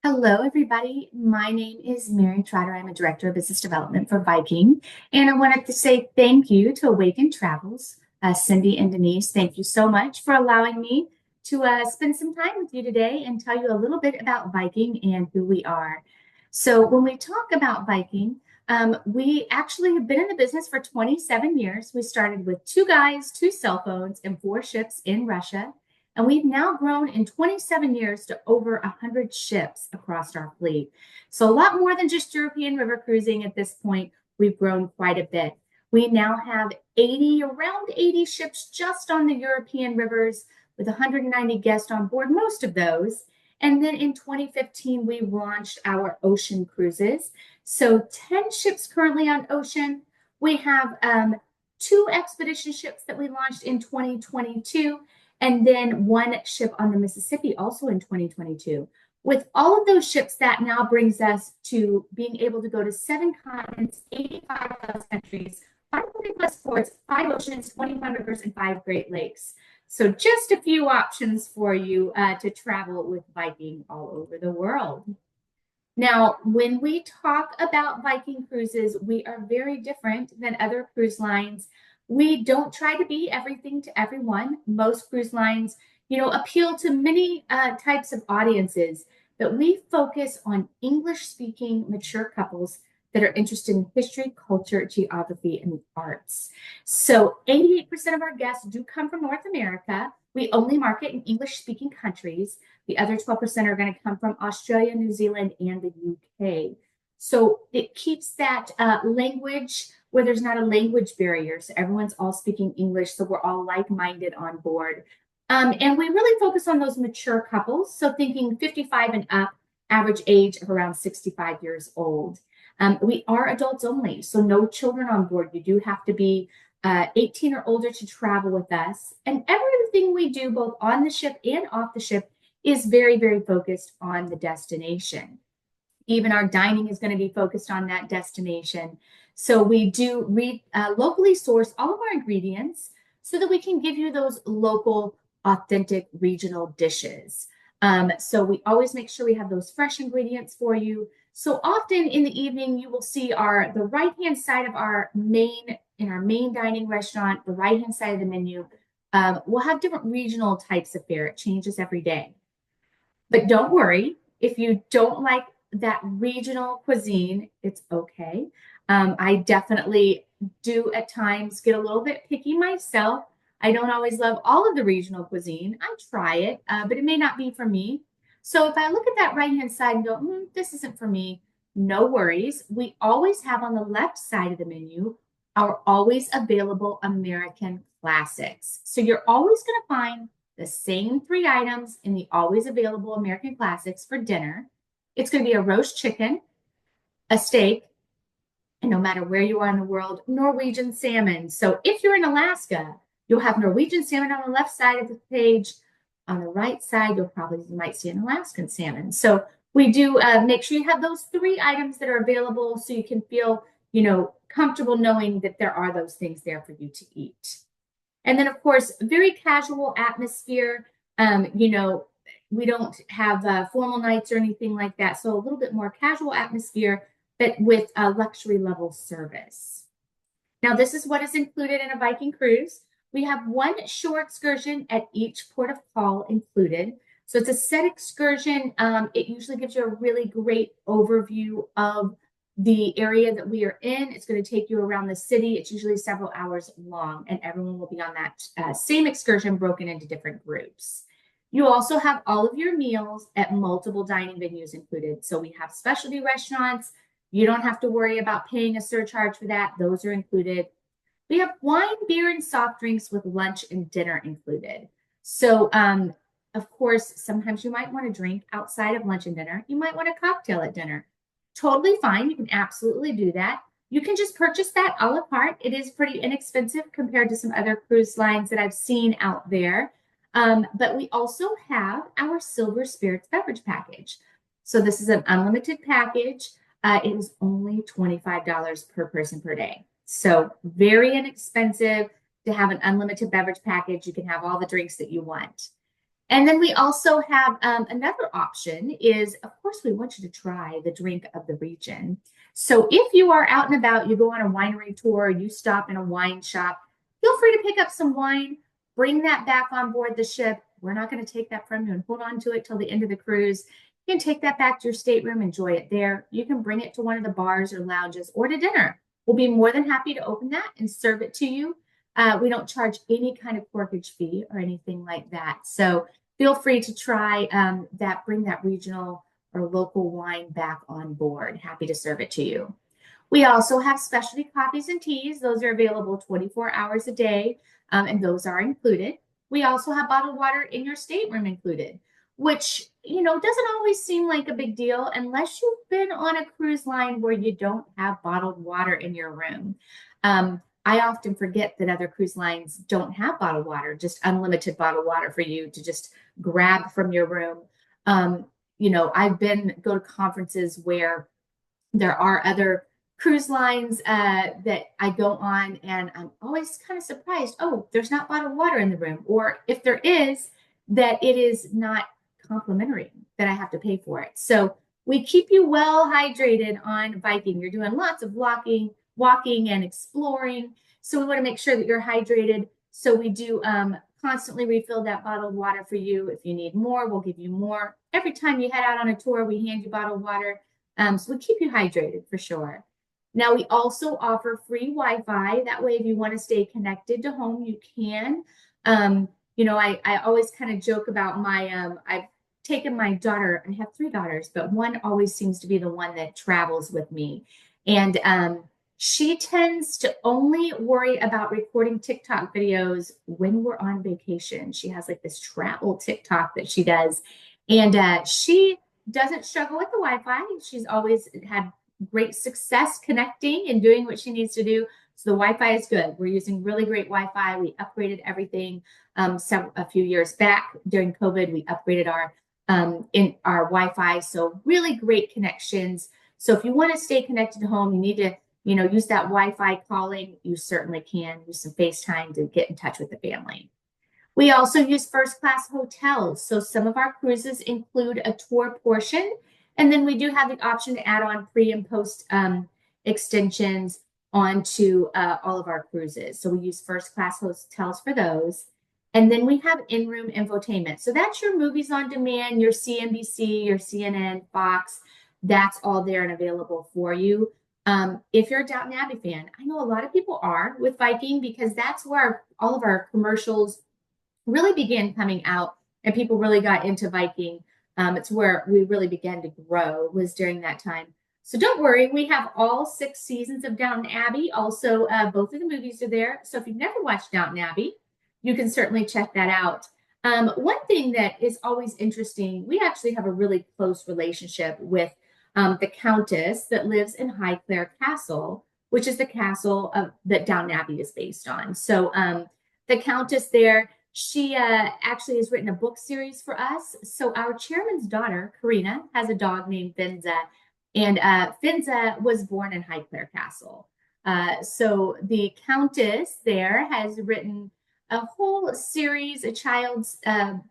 Hello, everybody. My name is Mary Trotter. I'm a Director of Business Development for Viking. And I wanted to say thank you to Awaken Travels. Cindy and Denise, thank you so much for allowing me to spend some time with you today and tell you a little bit about Viking and who we are. So, when we talk about Viking, we actually have been in the business for 27 years. We started with two guys, two cell phones, and four ships in Russia. And we've now grown in 27 years to over 100 ships across our fleet. So, a lot more than just European river cruising at this point. We've grown quite a bit. We now have around 80 ships just on the European rivers with 190 guests on board, most of those. And then in 2015, we launched our ocean cruises. So, 10 ships currently on ocean. We have two expedition ships that we launched in 2022 and then one ship on the Mississippi also in 2022. With all of those ships, that now brings us to being able to go to 7 continents, 85 plus countries, 540 plus ports, 5 oceans, 21 rivers, and 5 Great Lakes. So just a few options for you to travel with Viking all over the world. Now, when we talk about Viking cruises, we are very different than other cruise lines. We don't try to be everything to everyone. Most cruise lines, appeal to many types of audiences, but we focus on English-speaking mature couples that are interested in history, culture, geography, and the arts. So 88% of our guests do come from North America. We only market in English-speaking countries. The other 12% are going to come from Australia, New Zealand, and the UK. So it keeps that language where there's not a language barrier. So everyone's all speaking English. So we're all like-minded on board. And we really focus on those mature couples. So thinking 55 and up, average age of around 65 years old. We are adults only, so no children on board. You do have to be 18 or older to travel with us. And everything we do, both on the ship and off the ship, is very, very focused on the destination. Even our dining is going to be focused on that destination. So we do locally source all of our ingredients so that we can give you those local, authentic, regional dishes. So we always make sure we have those fresh ingredients for you. So often in the evening, you will see the right-hand side of our main dining restaurant, the right-hand side of the menu, we'll have different regional types of fare. It changes every day. But don't worry, if you don't like that regional cuisine, it's okay. I definitely do at times get a little bit picky myself. I don't always love all of the regional cuisine. I try it, but it may not be for me. So if I look at that right-hand side and go, this isn't for me, no worries. We always have on the left side of the menu our always available American classics. So you're always going to find the same 3 items in the always available American classics for dinner. It's going to be a roast chicken, a steak, and no matter where you are in the world, Norwegian salmon. So if you're in Alaska, you'll have Norwegian salmon on the left side of the page. On the right side, you might see an Alaskan salmon. So we do make sure you have those 3 items that are available so you can feel, comfortable knowing that there are those things there for you to eat. And then, of course, very casual atmosphere. We don't have formal nights or anything like that. So a little bit more casual atmosphere, but with a luxury level service. Now, this is what is included in a Viking cruise. We have 1 shore excursion at each port of call included. So it's a set excursion. It usually gives you a really great overview of the area that we are in. It's going to take you around the city. It's usually several hours long, and everyone will be on that same excursion broken into different groups. You also have all of your meals at multiple dining venues included. So we have specialty restaurants. You don't have to worry about paying a surcharge for that. Those are included. We have wine, beer, and soft drinks with lunch and dinner included. So, of course, sometimes you might want to drink outside of lunch and dinner. You might want a cocktail at dinner. Totally fine. You can absolutely do that. You can just purchase that a la carte. It is pretty inexpensive compared to some other cruise lines that I've seen out there. But we also have our Silver Spirits beverage package. So this is an unlimited package. It is only $25 per person per day. So very inexpensive to have an unlimited beverage package. You can have all the drinks that you want. And then we also have another option is, of course, we want you to try the drink of the region. So if you are out and about, you go on a winery tour, you stop in a wine shop, feel free to pick up some wine, bring that back on board the ship. We're not going to take that from you and hold on to it till the end of the cruise. You can take that back to your stateroom, enjoy it there. You can bring it to one of the bars or lounges or to dinner. We'll be more than happy to open that and serve it to you. We don't charge any kind of corkage fee or anything like that. So feel free to try that, bring that regional or local wine back on board. Happy to serve it to you. We also have specialty coffees and teas. Those are available 24 hours a day, and those are included. We also have bottled water in your stateroom included, which, doesn't always seem like a big deal unless you've been on a cruise line where you don't have bottled water in your room. I often forget that other cruise lines don't have bottled water, just unlimited bottled water for you to just grab from your room. I've go to conferences where there are other cruise lines that I go on, and I'm always kind of surprised. Oh, there's not bottled water in the room, or if there is, that it is not complimentary, that I have to pay for it. So we keep you well hydrated on Viking. You're doing lots of walking and exploring. So we want to make sure that you're hydrated. So we do constantly refill that bottled water for you. If you need more, we'll give you more. Every time you head out on a tour, we hand you bottled water. So we keep you hydrated for sure. Now, we also offer free Wi-Fi. That way, if you want to stay connected to home, you can. I always kind of joke about I've taken my daughter. I have three daughters, but one always seems to be the one that travels with me. And she tends to only worry about recording TikTok videos when we're on vacation. She has like this travel TikTok that she does. And she doesn't struggle with the Wi-Fi. She's always had great success connecting and doing what she needs to do. So the Wi-Fi is good. We're using really great Wi-Fi. We upgraded everything a few years back during COVID. We upgraded our Wi-Fi. So really great connections. So if you want to stay connected to home, you need to use that Wi-Fi calling. You certainly can use some FaceTime to get in touch with the family. We also use first class hotels. So some of our cruises include a tour portion, and then we do have the option to add on pre and post extensions onto all of our cruises. So we use first class hotels for those. And then we have in-room infotainment. So that's your movies on demand, your CNBC, your CNN, Fox. That's all there and available for you. If you're a Downton Abbey fan, I know a lot of people are with Viking because that's where all of our commercials really began coming out and people really got into Viking. It's where we really began to grow, was during that time. So don't worry, we have all 6 seasons of Downton Abbey. Also, both of the movies are there. So if you've never watched Downton Abbey, you can certainly check that out. One thing that is always interesting, we actually have a really close relationship with the Countess that lives in Highclere Castle, which is the castle that Downton Abbey is based on. So the Countess there, she actually has written a book series for us. So our chairman's daughter, Karina, has a dog named Finza, and Finza was born in Highclere Castle. So the Countess there has written a whole series, a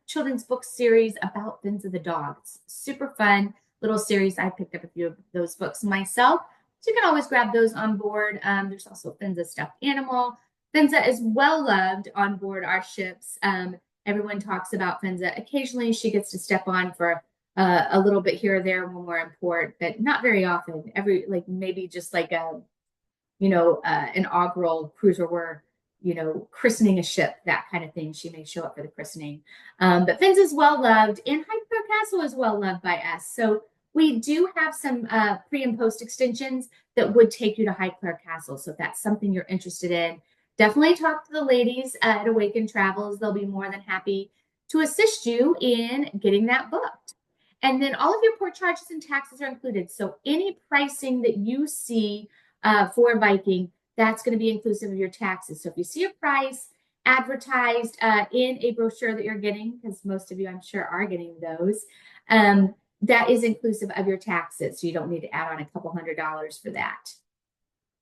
children's book series about Finza the dog. It's super fun little series. I picked up a few of those books myself. So you can always grab those on board. There's also Finza stuffed animal. Finza is well loved on board our ships. Everyone talks about Finza. Occasionally she gets to step on for a little bit here or there when we're in port, but not very often. Maybe just like an inaugural cruise where we're christening a ship, that kind of thing. She may show up for the christening. But Finza is well loved, and Highclere Castle is well loved by us. So we do have some pre and post extensions that would take you to Highclere Castle. So if that's something you're interested in, definitely talk to the ladies at Awaken Travels. They'll be more than happy to assist you in getting that booked. And then all of your port charges and taxes are included. So any pricing that you see for Viking, that's going to be inclusive of your taxes. So if you see a price advertised in a brochure that you're getting, because most of you, I'm sure, are getting those, that is inclusive of your taxes. So you don't need to add on a couple $100s for that.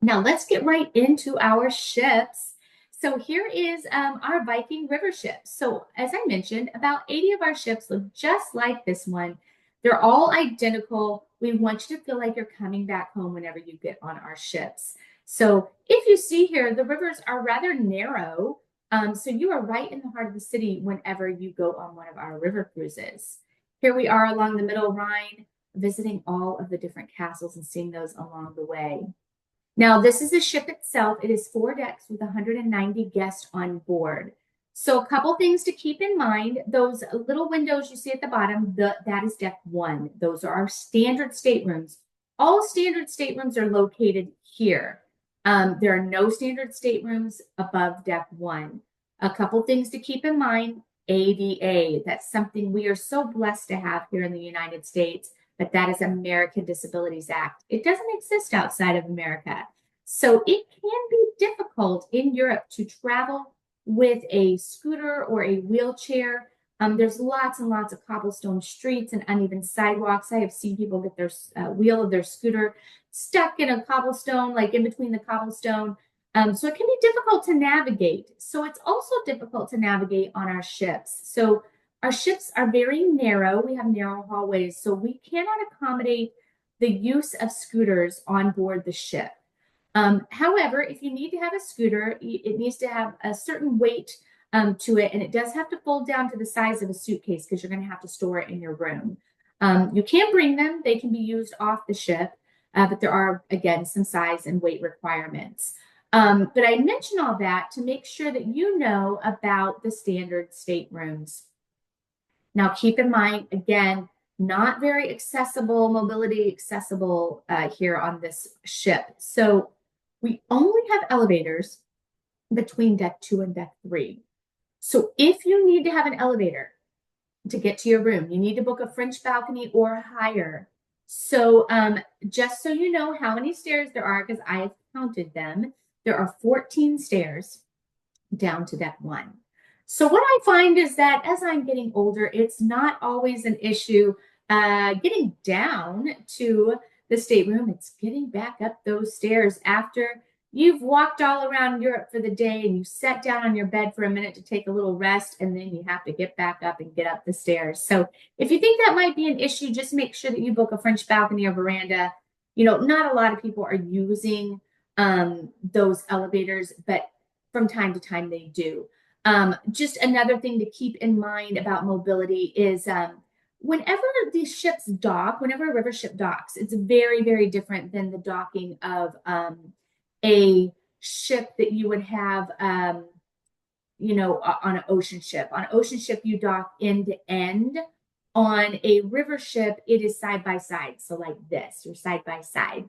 Now let's get right into our ships. So here is our Viking river ship. So as I mentioned, about 80 of our ships look just like this one. They're all identical. We want you to feel like you're coming back home whenever you get on our ships. So if you see here, the rivers are rather narrow. So you are right in the heart of the city whenever you go on one of our river cruises. Here we are along the Middle Rhine, visiting all of the different castles and seeing those along the way. Now, this is the ship itself. It is 4 decks with 190 guests on board. So a couple things to keep in mind. Those little windows you see at the bottom, that is deck 1. Those are our standard staterooms. All standard staterooms are located here. There are no standard staterooms above deck 1. A couple things to keep in mind. ADA, that's something we are so blessed to have here in the United States, but that is American Disabilities Act. It doesn't exist outside of America. So it can be difficult in Europe to travel with a scooter or a wheelchair. There's lots and lots of cobblestone streets and uneven sidewalks. I have seen people get their wheel of their scooter stuck in a cobblestone, like in between the cobblestone. So it can be difficult to navigate. So it's also difficult to navigate on our ships. So our ships are very narrow. We have narrow hallways, so we cannot accommodate the use of scooters on board the ship. However, if you need to have a scooter, it needs to have a certain weight to it, and it does have to fold down to the size of a suitcase because you're going to have to store it in your room. You can bring them. They can be used off the ship, but there are, again, some size and weight requirements. But I mention all that to make sure that you know about the standard staterooms. Now, keep in mind, again, not very accessible, mobility accessible here on this ship. So we only have elevators between deck 2 and deck 3. So if you need to have an elevator to get to your room, you need to book a French balcony or higher. So just so you know how many stairs there are, because I have counted them, there are 14 stairs down to deck 1. So what I find is that as I'm getting older, it's not always an issue getting down to the stateroom. It's getting back up those stairs after you've walked all around Europe for the day and you sat down on your bed for a minute to take a little rest, and then you have to get back up and get up the stairs. So if you think that might be an issue, just make sure that you book a French balcony or veranda. You know, not a lot of people are using those elevators, but from time to time they do. Just another thing to keep in mind about mobility is whenever these ships dock, whenever a river ship docks, it's very, very different than the docking of a ship that you would have, you know, on an ocean ship. On an ocean ship, you dock end to end. On a river ship, it is side by side. So like this, you're side by side.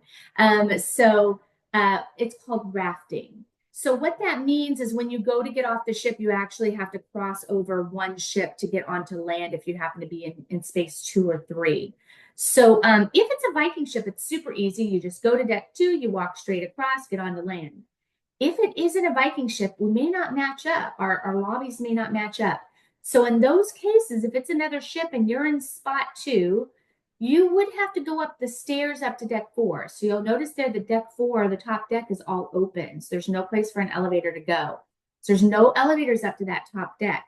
It's called rafting. So what that means is when you go to get off the ship, you actually have to cross over one ship to get onto land if you happen to be in space 2 or 3. So if it's a Viking ship, it's super easy. You just go to deck 2, you walk straight across, get onto land. If it isn't a Viking ship, we may not match up. Our lobbies may not match up. So in those cases, if it's another ship and you're in spot 2, you would have to go up the stairs up to deck 4. So you'll notice there the deck 4, the top deck is all open. So there's no place for an elevator to go. So there's no elevators up to that top deck.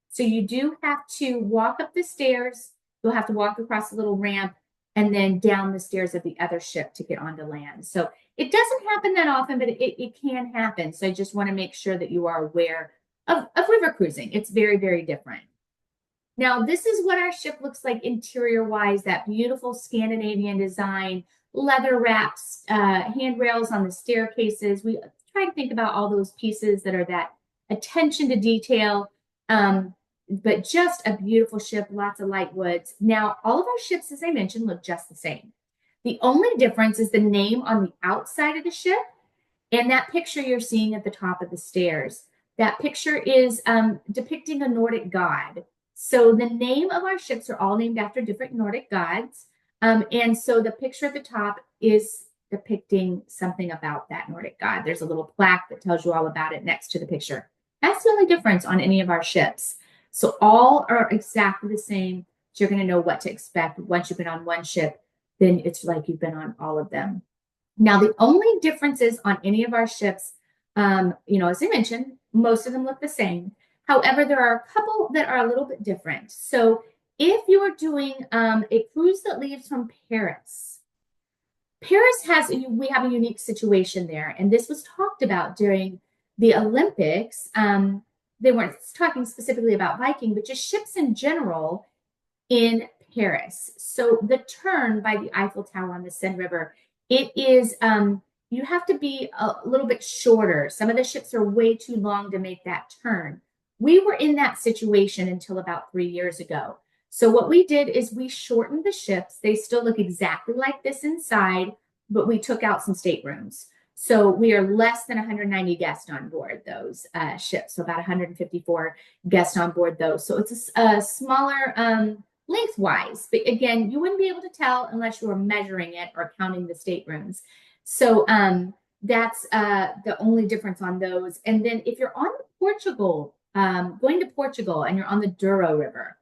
So you do have to walk up the stairs. You'll have to walk across a little ramp and then down the stairs of the other ship to get onto land. So it doesn't happen that often, but it can happen. So I just want to make sure that you are aware of river cruising. It's very, very different. Now, this is what our ship looks like interior-wise, that beautiful Scandinavian design, leather wraps, handrails on the staircases. We try to think about all those pieces that are that attention to detail, but just a beautiful ship, lots of light woods. Now, all of our ships, as I mentioned, look just the same. The only difference is the name on the outside of the ship and that picture you're seeing at the top of the stairs. That picture is depicting a Nordic god. So the name of our ships are all named after different Nordic gods. And so the picture at the top is depicting something about that Nordic god. There's a little plaque that tells you all about it next to the picture. That's the only difference on any of our ships. So all are exactly the same. So you're going to know what to expect. Once you've been on one ship, then it's like you've been on all of them. Now, the only differences on any of our ships As I mentioned, most of them look the same. However, there are a couple that are a little bit different. So if you're doing a cruise that leaves from Paris we have a unique situation there, and this was talked about during the Olympics. They weren't talking specifically about Viking, but just ships in general in Paris. So the turn by the Eiffel Tower on the Seine River, it is you have to be a little bit shorter. Some of the ships are way too long to make that turn. We were in that situation until about 3 years ago. So what we did is we shortened the ships. They still look exactly like this inside, but we took out some staterooms. So we are less than 190 guests on board those ships. So about 154 guests on board those. So it's a smaller lengthwise, but again, you wouldn't be able to tell unless you were measuring it or counting the staterooms. So that's the only difference on those. And then if you're on Portugal, going to Portugal and you're on the Douro River,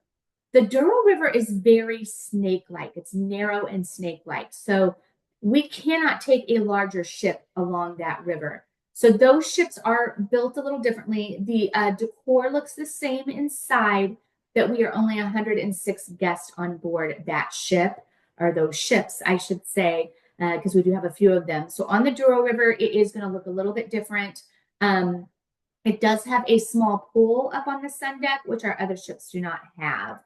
the Douro River is very snake-like. It's narrow and snake-like. So we cannot take a larger ship along that river. So those ships are built a little differently. The decor looks the same inside, that we are only 106 guests on board that ship, or those ships, I should say, because we do have a few of them. So on the Douro River, it is going to look a little bit different. It does have a small pool up on the sun deck, which our other ships do not have.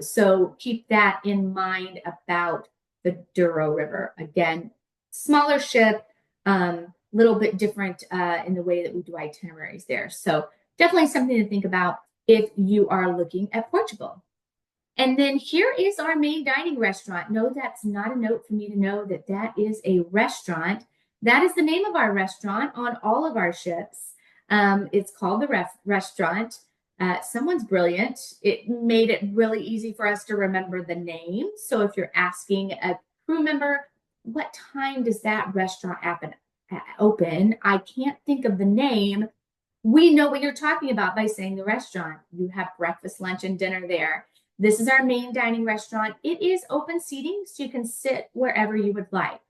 So keep that in mind about the Douro River. Again, smaller ship, little bit different in the way that we do itineraries there. So definitely something to think about if you are looking at Portugal. And then here is our main dining restaurant. No, that's not a note for me to know that that is a restaurant. That is the name of our restaurant on all of our ships. It's called the restaurant. Someone's brilliant. It made it really easy for us to remember the name. So if you're asking a crew member, what time does that restaurant open? I can't think of the name. We know what you're talking about by saying the restaurant. You have breakfast, lunch, and dinner there. This is our main dining restaurant. It is open seating, so you can sit wherever you would like.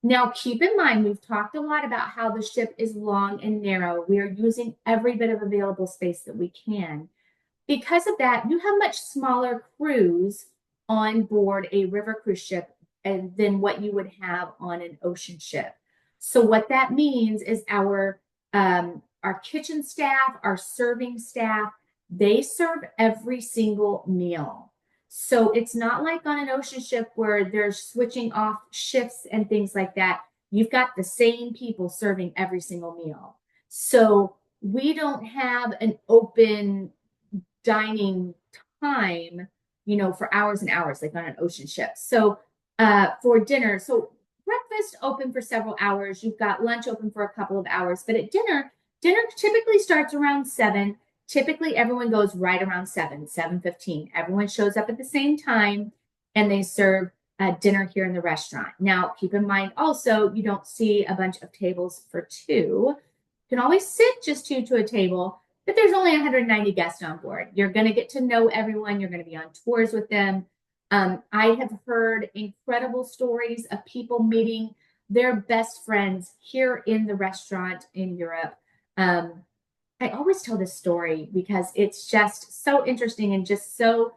Now, keep in mind, we've talked a lot about how the ship is long and narrow. We are using every bit of available space that we can. Because of that, you have much smaller crews on board a river cruise ship than what you would have on an ocean ship. So what that means is our kitchen staff, our serving staff, they serve every single meal. So it's not like on an ocean ship where they're switching off shifts and things like that. You've got the same people serving every single meal. So we don't have an open dining time, for hours and hours, like on an ocean ship. So for dinner, so breakfast open for several hours. You've got lunch open for a couple of hours, but at dinner typically starts around 7. Typically, everyone goes right around 7:15. Everyone shows up at the same time, and they serve dinner here in the restaurant. Now, keep in mind also, you don't see a bunch of tables for two. You can always sit just two to a table, but there's only 190 guests on board. You're going to get to know everyone. You're going to be on tours with them. I have heard incredible stories of people meeting their best friends here in the restaurant in Europe. I always tell this story because it's just so interesting and just so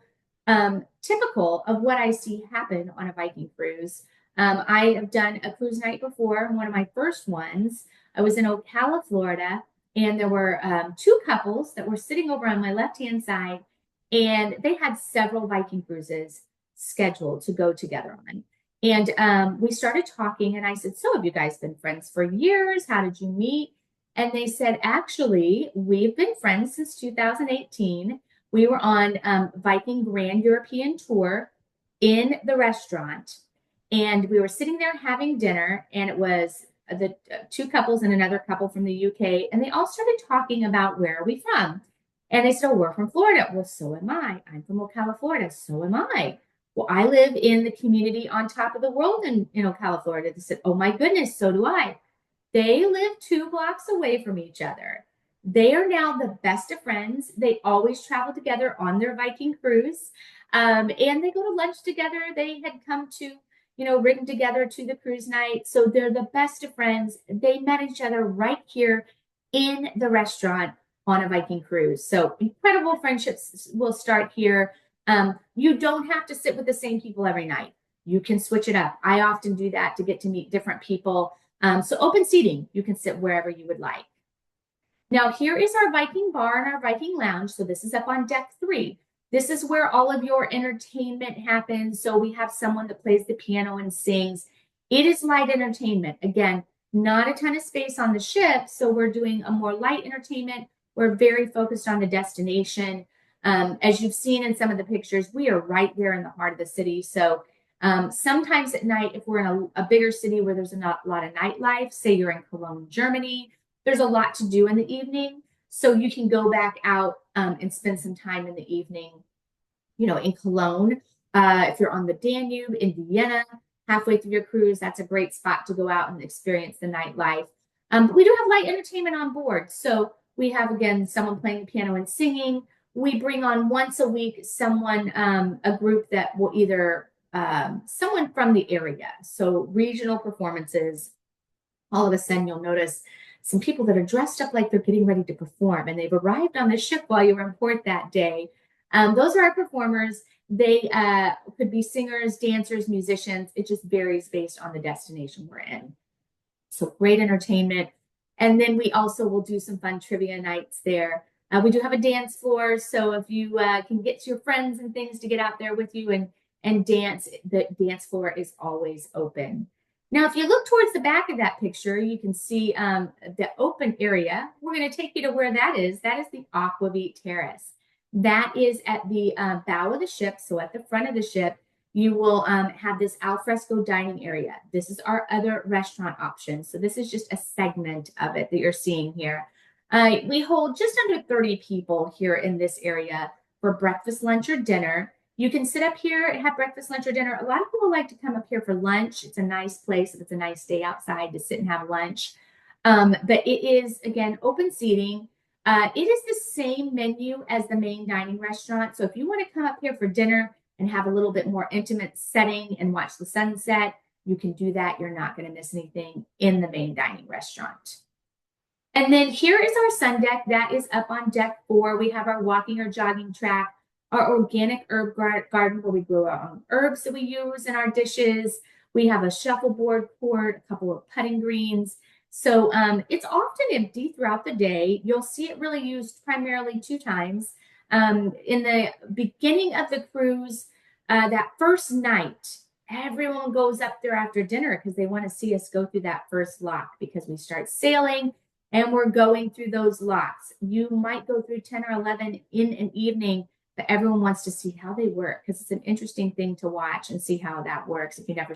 typical of what I see happen on a Viking cruise. I have done a cruise night before. One of my first ones, I was in Ocala, Florida, and there were two couples that were sitting over on my left-hand side, and they had several Viking cruises scheduled to go together on. And we started talking, and I said, so have you guys been friends for years? How did you meet? And they said, actually, we've been friends since 2018. We were on Viking Grand European Tour in the restaurant, and we were sitting there having dinner, and it was the two couples and another couple from the UK, and they all started talking about, where are we from? And they said, oh, we're from Florida. Well, so am I. I'm from Ocala, Florida. So am I. Well, I live in the community on top of the world in Ocala, Florida. They said, oh my goodness, so do I. They live 2 blocks away from each other. They are now the best of friends. They always travel together on their Viking cruise. And they go to lunch together. They had come to, written together to the cruise night. So they're the best of friends. They met each other right here in the restaurant on a Viking cruise. So incredible friendships will start here. You don't have to sit with the same people every night. You can switch it up. I often do that to get to meet different people. So open seating, you can sit wherever you would like. Now, here is our Viking bar and our Viking lounge. So this is up on deck 3. This is where all of your entertainment happens. So we have someone that plays the piano and sings. It is light entertainment. Again, not a ton of space on the ship. So we're doing a more light entertainment. We're very focused on the destination. As you've seen in some of the pictures, we are right there in the heart of the city. So sometimes at night, if we're in a bigger city where there's a lot of nightlife, say you're in Cologne, Germany, there's a lot to do in the evening. So you can go back out and spend some time in the evening, in Cologne. If you're on the Danube, in Vienna, halfway through your cruise, that's a great spot to go out and experience the nightlife. But we do have light entertainment on board. So we have, again, someone playing the piano and singing. We bring on once a week someone, a group that will either, someone from the area. So regional performances. All of a sudden, you'll notice some people that are dressed up like they're getting ready to perform, and they've arrived on the ship while you were in port that day. Those are our performers. They could be singers, dancers, musicians. It just varies based on the destination we're in. So great entertainment. And then we also will do some fun trivia nights there. We do have a dance floor, so if you can get your friends and things to get out there with you and dance, the dance floor is always open. Now, if you look towards the back of that picture, you can see the open area. We're going to take you to where that is. That is the Aquavit Terrace. That is at the bow of the ship, so at the front of the ship, you will have this alfresco dining area. This is our other restaurant option. So this is just a segment of it that you're seeing here. We hold just under 30 people here in this area for breakfast, lunch, or dinner. You can sit up here and have breakfast, lunch, or dinner. A lot of people like to come up here for lunch. It's a nice place if it's a nice day outside to sit and have lunch. But it is, again, open seating. It is the same menu as the main dining restaurant. So if you want to come up here for dinner and have a little bit more intimate setting and watch the sunset, you can do that. You're not going to miss anything in the main dining restaurant. And then here is our sun deck. That is up on deck 4. We have our walking or jogging track, our organic herb garden where we grow our own herbs that we use in our dishes. We have a shuffleboard court, a couple of putting greens. So it's often empty throughout the day. You'll see it really used primarily 2 times. In the beginning of the cruise, that first night, everyone goes up there after dinner because they want to see us go through that first lock because we start sailing and we're going through those locks. You might go through 10 or 11 in an evening, but everyone wants to see how they work because it's an interesting thing to watch and see how that works if you've never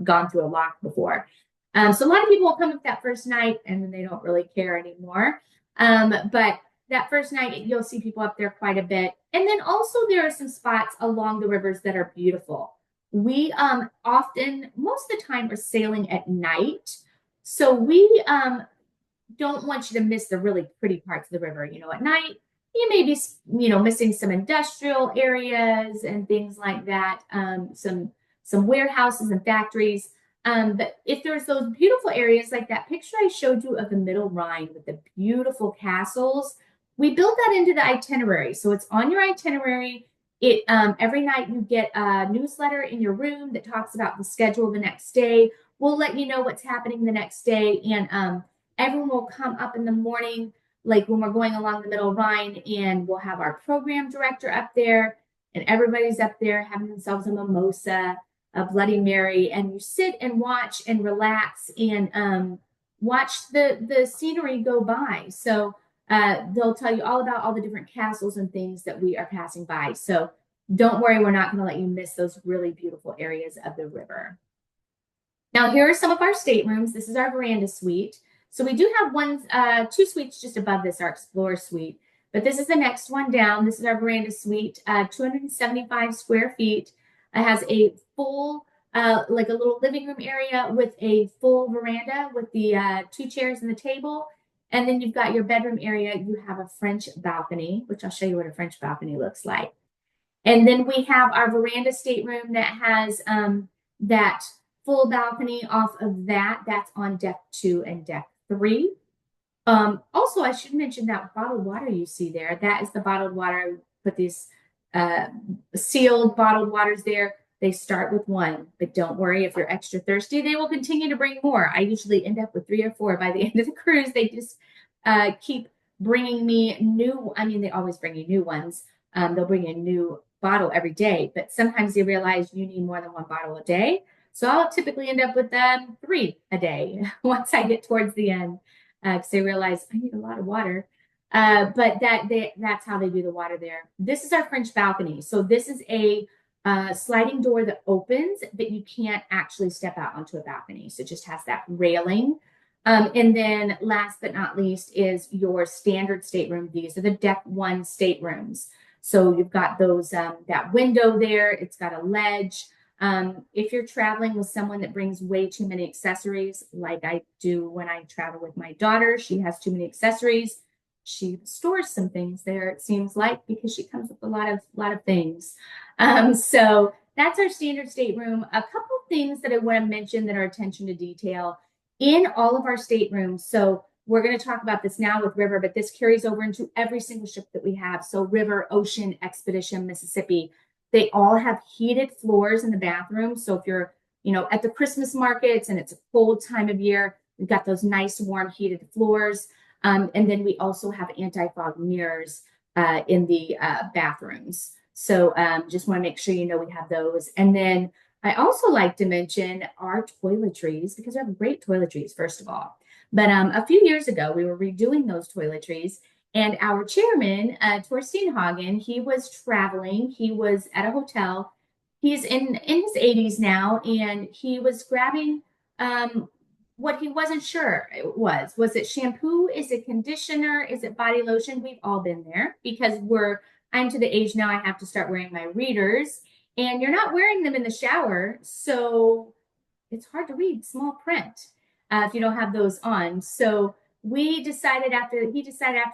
gone through a lock before. So a lot of people will come up that first night and then they don't really care anymore. But that first night, you'll see people up there quite a bit. And then also there are some spots along the rivers that are beautiful. We often, most of the time, are sailing at night. So we don't want you to miss the really pretty parts of the river. At night, you may be, missing some industrial areas and things like that, some warehouses and factories. But if there's those beautiful areas like that picture I showed you of the Middle Rhine with the beautiful castles, we built that into the itinerary. So it's on your itinerary. Every night you get a newsletter in your room that talks about the schedule of the next day. We'll let you know what's happening the next day. And everyone will come up in the morning, like when we're going along the Middle Rhine, and we'll have our program director up there, and everybody's up there having themselves a mimosa, a Bloody Mary, and you sit and watch and relax and watch the scenery go by. So they'll tell you all about all the different castles and things that we are passing by. So don't worry, we're not going to let you miss those really beautiful areas of the river. Now, here are some of our staterooms. This is our veranda suite. So we do have 2 suites just above this, our Explorer suite. But this is the next one down. This is our veranda suite, 275 square feet. It has a full, like a little living room area with a full veranda with the 2 chairs and the table. And then you've got your bedroom area. You have a French balcony, which I'll show you what a French balcony looks like. And then we have our veranda stateroom that has that full balcony off of that, that's on deck 2 and deck 3. Also, I should mention that bottled water you see there. That is the bottled water. I put these uh, sealed bottled waters there. They start with 1, but don't worry if you're extra thirsty, they will continue to bring more. I usually end up with 3 or 4 by the end of the cruise. They just keep bringing me new. I mean, they always bring you new ones. They'll bring you a new bottle every day, but sometimes they realize you need more than 1 bottle a day. So I'll typically end up with 3 a day once I get towards the end, because they realize I need a lot of water. But that's how they do the water there. This is our French balcony. So this is a sliding door that opens, but you can't actually step out onto a balcony. So it just has that railing. And then last but not least is your standard stateroom. These are the deck 1 staterooms. So you've got those, that window there. It's got a ledge. If you're traveling with someone that brings way too many accessories, like I do when I travel with my daughter, she has too many accessories. She stores some things there, it seems like, because she comes with a lot of things. So that's our standard stateroom. A couple of things that I want to mention that are attention to detail in all of our staterooms. So we're going to talk about this now with River, but this carries over into every single ship that we have. So River, Ocean, Expedition, Mississippi, they all have heated floors in the bathroom. So if you're, at the Christmas markets and it's a cold time of year, we've got those nice, warm, heated floors. And then we also have anti-fog mirrors in the bathrooms. So just want to make sure we have those. And then I also like to mention our toiletries, because we have great toiletries, first of all. But a few years ago, we were redoing those toiletries, and our chairman, Torstein Hagen, he was traveling. He was at a hotel. He's in his 80s now, and he was grabbing what he wasn't sure it was. Was it shampoo? Is it conditioner? Is it body lotion? We've all been there, because I'm to the age now I have to start wearing my readers, and you're not wearing them in the shower, so it's hard to read small print if you don't have those on. So he decided after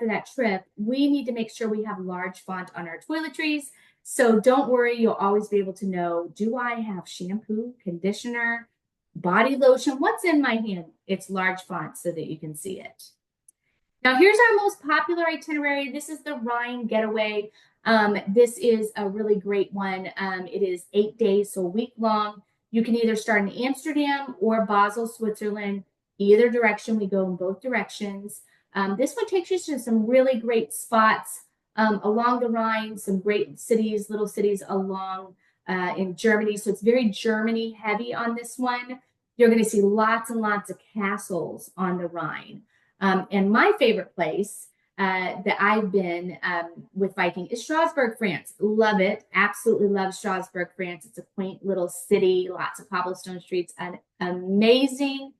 that trip, we need to make sure we have large font on our toiletries. So don't worry, you'll always be able to know, do I have shampoo, conditioner, body lotion? What's in my hand? It's large font so that you can see it. Now, here's our most popular itinerary. This is the Rhine getaway. This is a really great one. It is 8 days, so a week long. You can either start in Amsterdam or Basel, Switzerland. Either direction, we go in both directions. This one takes you to some really great spots along the Rhine, some great cities, little cities along in Germany. So it's very Germany heavy on this one. You're going to see lots and lots of castles on the Rhine. And my favorite place that I've been with Viking is Strasbourg, France. Love it. Absolutely love Strasbourg, France. It's a quaint little city, lots of cobblestone streets, an amazing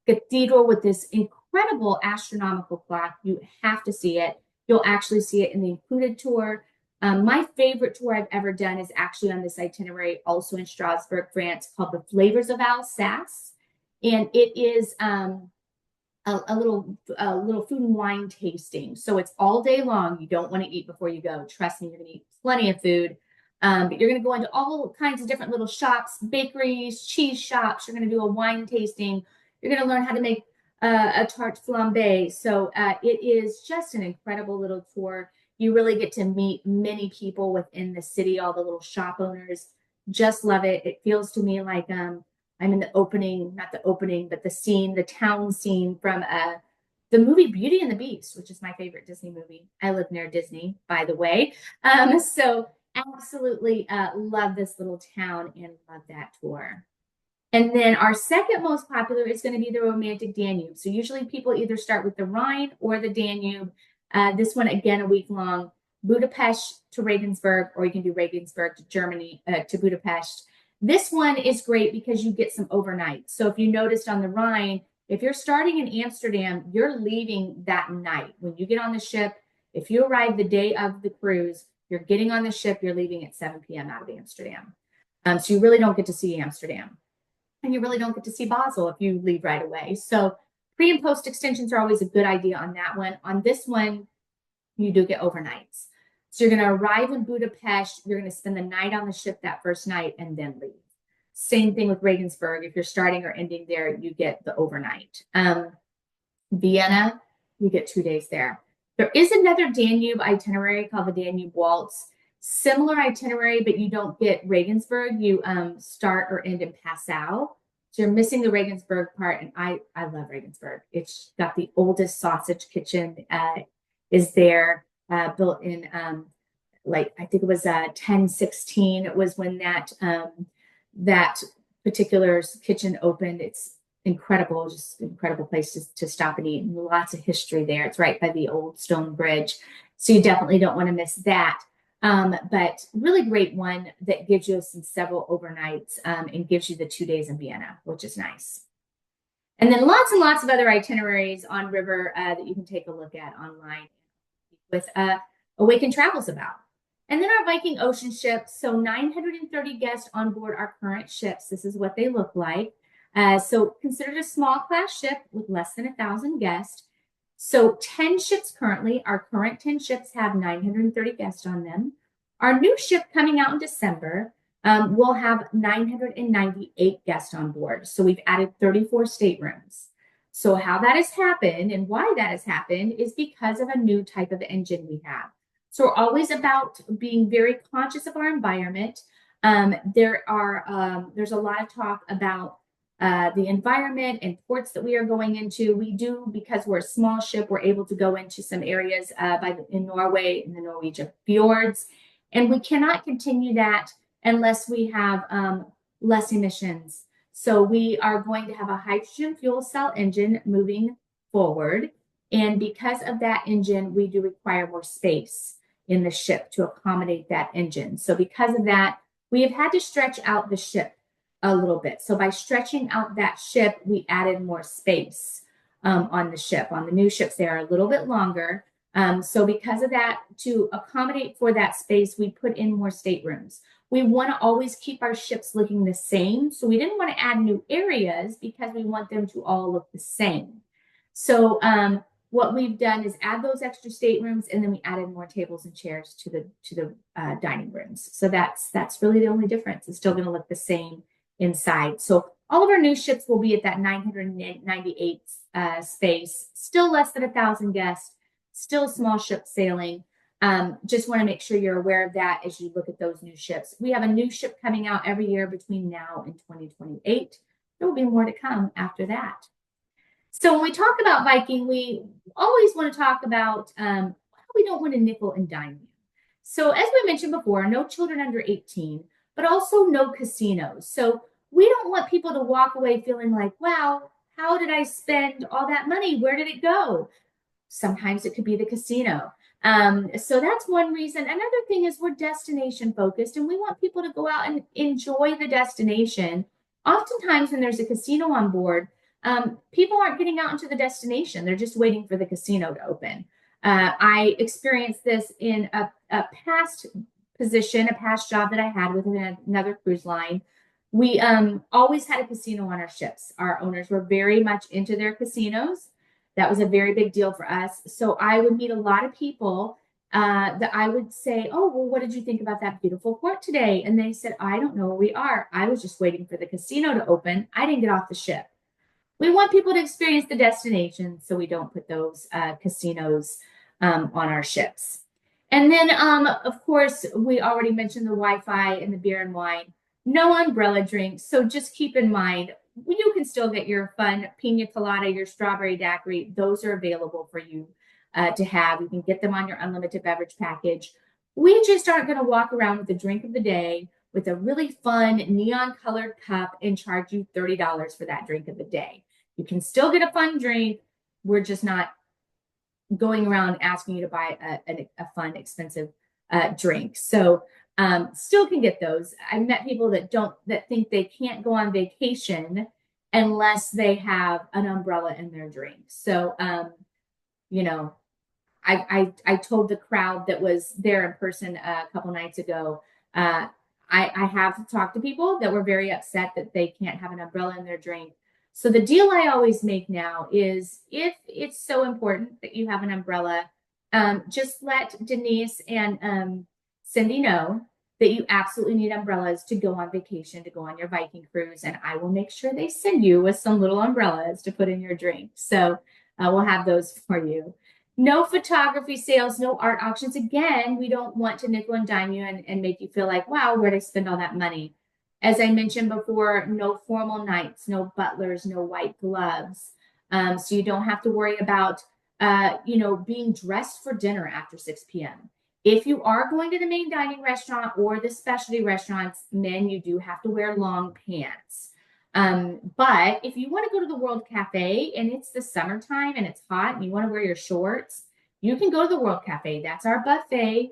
cathedral with this incredible astronomical clock. You have to see it. You'll actually see it in the included tour. My favorite tour I've ever done is actually on this itinerary, also in Strasbourg, France, called the Flavors of Alsace. And it is a little food and wine tasting. So it's all day long. You don't want to eat before you go. Trust me, you're going to eat plenty of food. But you're going to go into all kinds of different little shops, bakeries, cheese shops. You're going to do a wine tasting. You're going to learn how to make a tarte flambe. So it is just an incredible little tour. You really get to meet many people within the city, all the little shop owners. Just love it. It feels to me like I'm in the opening, not the opening, but the scene, the town scene from the movie Beauty and the Beast, which is my favorite Disney movie. I live near Disney, by the way. So absolutely love this little town and love that tour. And then our second most popular is going to be the romantic Danube. So usually people either start with the Rhine or the Danube. This one, again, a week long, Budapest to Regensburg, or you can do Regensburg to Germany, to Budapest. This one is great because you get some overnight. So if you noticed on the Rhine, if you're starting in Amsterdam, you're leaving that night. When you get on the ship, if you arrive the day of the cruise, you're getting on the ship, you're leaving at 7 p.m. out of Amsterdam. So you really don't get to see Amsterdam. And you really don't get to see Basel if you leave right away. So pre and post extensions are always a good idea on that one. On this one, you do get overnights. So you're going to arrive in Budapest. You're going to spend the night on the ship that first night and then leave. Same thing with Regensburg. If you're starting or ending there, you get the overnight. Vienna, you get 2 days there. There is another Danube itinerary called the Danube Waltz. Similar itinerary, but you don't get Regensburg. You start or end in Passau. So you're missing the Regensburg part, and I love Regensburg. It's got the oldest sausage kitchen is there, built in like I think it was 1016. It was when that particular kitchen opened. It's incredible, just incredible place to stop and eat, and lots of history there. It's right by the old stone bridge, so you definitely don't want to miss that. But really great one that gives you several overnights and gives you the 2 days in Vienna, which is nice. And then lots and lots of other itineraries on river that you can take a look at online with Awaken Travels about. And then our Viking ocean ships, so 930 guests on board our current ships. This is what they look like. So considered a small class ship with less than 1,000 guests. So 10 ships currently, our current 10 ships have 930 guests on them. Our new ship coming out in December will have 998 guests on board. So we've added 34 staterooms. So how that has happened and why that has happened is because of a new type of engine we have. So we're always about being very conscious of our environment. There's a lot of talk about the environment and ports that we are going into. We do, because we're a small ship, we're able to go into some areas in Norway, in the Norwegian fjords, and we cannot continue that unless we have less emissions. So we are going to have a hydrogen fuel cell engine moving forward, and because of that engine, we do require more space in the ship to accommodate that engine. So because of that, we have had to stretch out the ship a little bit. So by stretching out that ship, we added more space on the ship. On the new ships, they are a little bit longer. So because of that, to accommodate for that space, we put in more staterooms. We want to always keep our ships looking the same. So we didn't want to add new areas because we want them to all look the same. So what we've done is add those extra staterooms, and then we added more tables and chairs to the dining rooms. So that's really the only difference. It's still going to look the same inside. So all of our new ships will be at that 998 space, still less than 1,000 guests, still small ship sailing. Just want to make sure you're aware of that as you look at those new ships. We have a new ship coming out every year between now and 2028. There will be more to come after that. So when we talk about Viking, we always want to talk about how we don't want to nickel and dime you. So as we mentioned before, no children under 18, but also no casinos. So we don't want people to walk away feeling like, wow, how did I spend all that money? Where did it go? Sometimes it could be the casino. So that's one reason. Another thing is we're destination focused, and we want people to go out and enjoy the destination. Oftentimes when there's a casino on board, people aren't getting out into the destination. They're just waiting for the casino to open. I experienced this in a past position, a past job that I had with another cruise line. We always had a casino on our ships. Our owners were very much into their casinos. That was a very big deal for us. So I would meet a lot of people that I would say, oh, well, what did you think about that beautiful port today? And they said, I don't know where we are. I was just waiting for the casino to open. I didn't get off the ship. We want people to experience the destination, so we don't put those casinos on our ships. And then, of course, we already mentioned the Wi-Fi and the beer and wine. No umbrella drinks, so just keep in mind, you can still get your fun pina colada, your strawberry daiquiri. Those are available for you to have. You can get them on your unlimited beverage package. We just aren't going to walk around with the drink of the day with a really fun neon colored cup and charge you $30 for that drink of the day. You can still get a fun drink. We're just not going around asking you to buy a fun, expensive drink. So still can get those. I've met people that think they can't go on vacation unless they have an umbrella in their drink. So, I told the crowd that was there in person a couple nights ago, I have talked to people that were very upset that they can't have an umbrella in their drink. So the deal I always make now is if it's so important that you have an umbrella, just let Denise and Cindy know. that you absolutely need umbrellas to go on vacation, to go on your Viking cruise, and I will make sure they send you with some little umbrellas to put in your drink. So we'll have those for you. No photography sales, no art auctions. Again, we don't want to nickel and dime you and make you feel like, wow, where'd I spend all that money? As I mentioned before, no formal nights, no butlers, no white gloves. So you don't have to worry about, being dressed for dinner after 6 p.m. If you are going to the main dining restaurant or the specialty restaurants, men, you do have to wear long pants. But if you want to go to the World Cafe and it's the summertime and it's hot and you want to wear your shorts, you can go to the World Cafe. That's our buffet.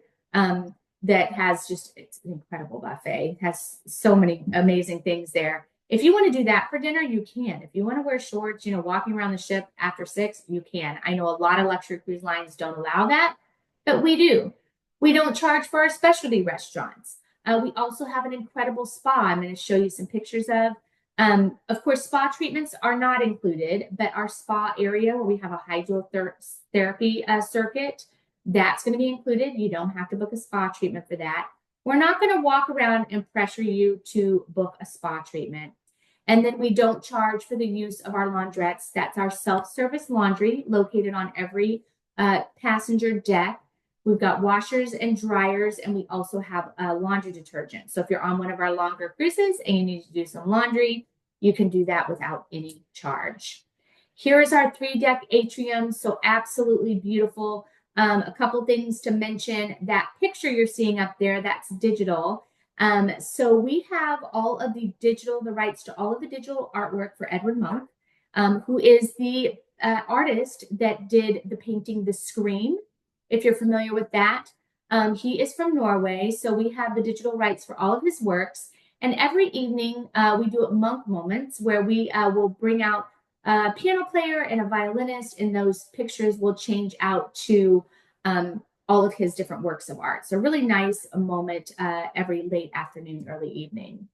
That has it's an incredible buffet. It has so many amazing things there. If you want to do that for dinner, you can. If you want to wear shorts, walking around the ship after 6, you can. I know a lot of luxury cruise lines don't allow that, but we do. We don't charge for our specialty restaurants. We also have an incredible spa I'm going to show you some pictures of. Of course, spa treatments are not included, but our spa area where we have a hydrotherapy circuit, that's going to be included. You don't have to book a spa treatment for that. We're not going to walk around and pressure you to book a spa treatment. And then we don't charge for the use of our laundrettes. That's our self-service laundry located on every passenger deck. We've got washers and dryers, and we also have laundry detergent. So if you're on one of our longer cruises and you need to do some laundry, you can do that without any charge. Here is our 3-deck atrium. So absolutely beautiful. A couple things to mention. That picture you're seeing up there, that's digital. So we have the rights to all of the digital artwork for Edward Munch, who is the artist that did the painting The Scream, if you're familiar with that. He is from Norway, so we have the digital rights for all of his works. And every evening we do Munch Moments where we will bring out a piano player and a violinist, and those pictures will change out to all of his different works of art. So really nice moment every late afternoon, early evening.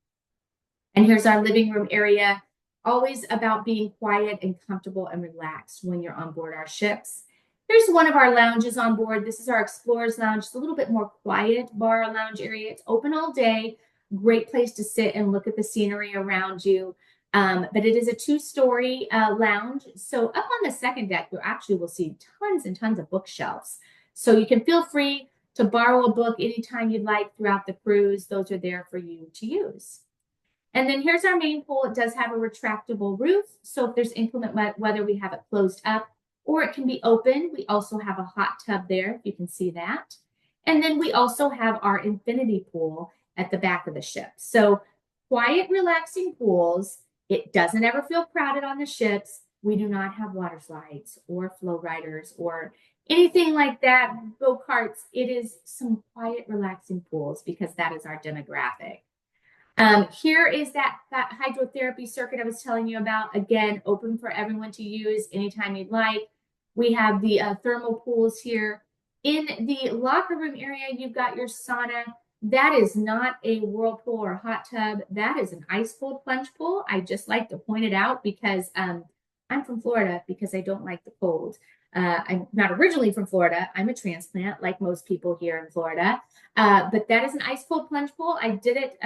And here's our living room area, always about being quiet and comfortable and relaxed when you're on board our ships. Here's one of our lounges on board. This is our Explorer's Lounge. It's a little bit more quiet bar lounge area. It's open all day. Great place to sit and look at the scenery around you. But it is a 2-story lounge. So up on the second deck, you actually will see tons and tons of bookshelves. So you can feel free to borrow a book anytime you'd like throughout the cruise. Those are there for you to use. And then here's our main pool. It does have a retractable roof. So if there's inclement weather, we have it closed up, or it can be open. We also have a hot tub there, if you can see that. And then we also have our infinity pool at the back of the ship. So quiet, relaxing pools. It doesn't ever feel crowded on the ships. We do not have water slides or flow riders or anything like that, go-karts. It is some quiet, relaxing pools because that is our demographic. Here is that hydrotherapy circuit I was telling you about. Again, open for everyone to use anytime you'd like. We have the thermal pools here. In the locker room area, you've got your sauna. That is not a whirlpool or hot tub. That is an ice cold plunge pool. I just like to point it out because I'm from Florida because I don't like the cold. I'm not originally from Florida. I'm a transplant like most people here in Florida. But that is an ice cold plunge pool. I did it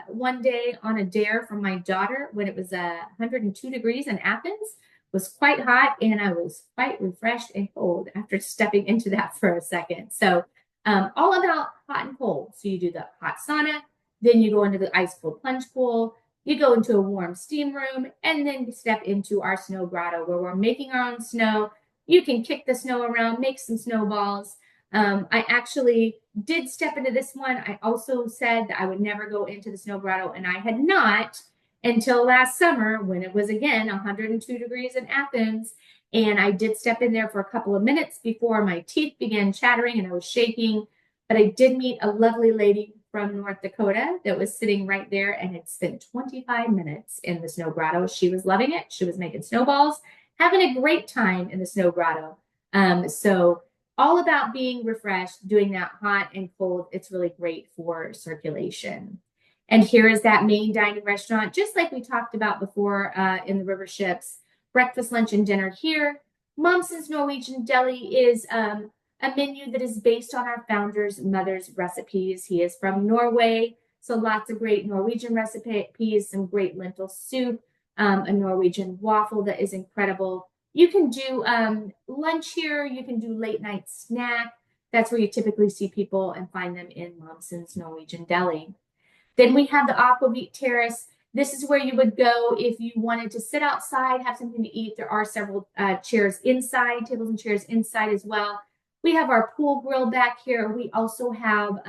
one day on a dare for my daughter when it was 102 degrees in Athens. It was quite hot, and I was quite refreshed and cold after stepping into that for a second. So all about hot and cold. So you do the hot sauna, then you go into the ice cold plunge pool, you go into a warm steam room, and then you step into our snow grotto where we're making our own snow. You can kick the snow around, make some snowballs. I actually did step into this one. I also said that I would never go into the snow grotto, and I had not until last summer when it was again 102 degrees in Athens. And I did step in there for a couple of minutes before my teeth began chattering and I was shaking. But I did meet a lovely lady from North Dakota that was sitting right there and had spent 25 minutes in the snow grotto. She was loving it. She was making snowballs, having a great time in the snow grotto. So all about being refreshed, doing that hot and cold. It's really great for circulation. And here is that main dining restaurant, just like we talked about before in the river ships. Breakfast, lunch, and dinner here. Momsen's Norwegian Deli is a a menu that is based on our founder's mother's recipes. He is from Norway, so lots of great Norwegian recipes, some great lentil soup, a Norwegian waffle that is incredible. You can do lunch here. You can do late night snack. That's where you typically see people and find them in Momsen's Norwegian Deli. Then we have the Aquavit Terrace. This is where you would go if you wanted to sit outside, have something to eat. There are several chairs inside, tables and chairs inside as well. We have our pool grill back here. We also have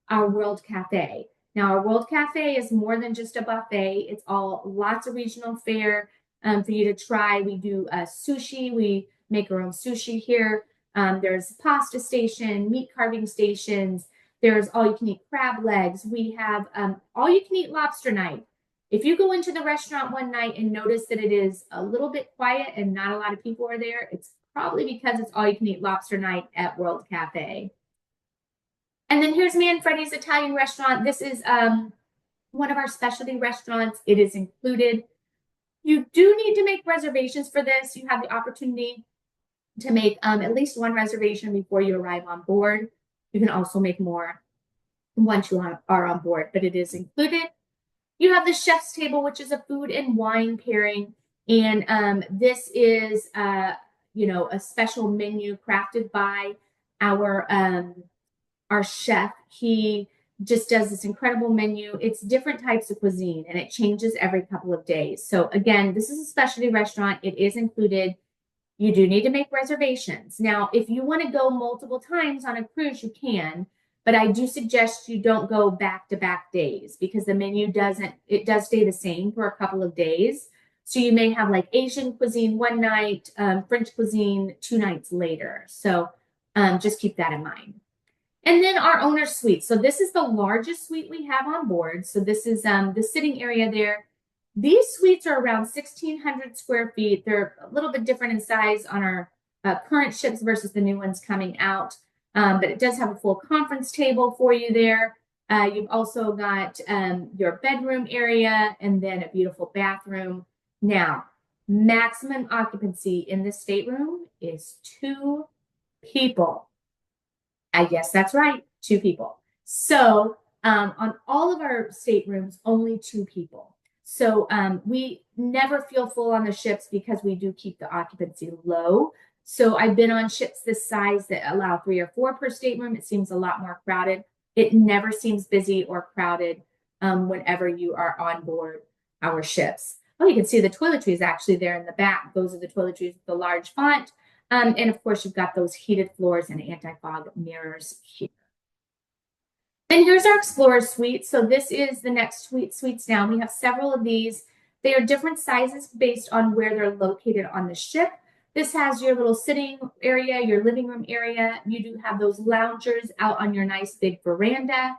our World Cafe. Now, our World Cafe is more than just a buffet. It's all lots of regional fare for you to try. We do sushi. We make our own sushi here. There's pasta station, meat carving stations. There's all-you-can-eat crab legs. We have all-you-can-eat lobster night. If you go into the restaurant one night and notice that it is a little bit quiet and not a lot of people are there, it's probably because it's all-you-can-eat lobster night at World Cafe. And then here's Manfredi's Italian restaurant. This is one of our specialty restaurants. It is included. You do need to make reservations for this. You have the opportunity to make at least one reservation before you arrive on board. You can also make more once you are on board, but it is included. You have the chef's table, which is a food and wine pairing. And this is, a special menu crafted by our chef. He just does this incredible menu. It's different types of cuisine, and it changes every couple of days. So again, this is a specialty restaurant. It is included. You do need to make reservations. Now, if you want to go multiple times on a cruise, you can, but I do suggest you don't go back-to-back days because the menu does stay the same for a couple of days. So you may have like Asian cuisine one night, French cuisine 2 nights later. So just keep that in mind. And then our owner's suite. So this is the largest suite we have on board. So this is the sitting area there. These suites are around 1,600 square feet. They're a little bit different in size on our current ships versus the new ones coming out. But it does have a full conference table for you there. You've also got your bedroom area and then a beautiful bathroom. Now, maximum occupancy in this stateroom is 2 people. I guess that's right, 2 people. So on all of our staterooms, only 2 people. So we never feel full on the ships because we do keep the occupancy low. So I've been on ships this size that allow 3 or 4 per stateroom. It seems a lot more crowded. It never seems busy or crowded whenever you are on board our ships. Oh, you can see the toiletries actually there in the back. Those are the toiletries with the large font. And of course, you've got those heated floors and anti-fog mirrors here. And here's our Explorer Suite. So this is the next suites now. We have several of these. They are different sizes based on where they're located on the ship. This has your little sitting area, your living room area. You do have those loungers out on your nice big veranda.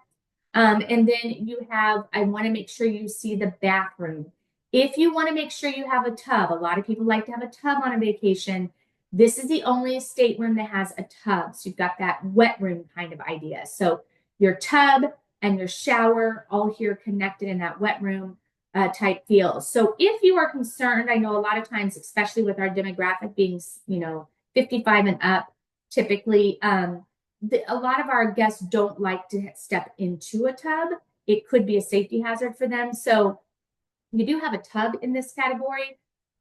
And then you have, I want to make sure you see the bathroom. If you want to make sure you have a tub, a lot of people like to have a tub on a vacation. This is the only stateroom that has a tub. So you've got that wet room kind of idea. So your tub and your shower all here connected in that wet room type feel. So if you are concerned, I know a lot of times, especially with our demographic being, 55 and up, typically a lot of our guests don't like to step into a tub. It could be a safety hazard for them. So you do have a tub in this category,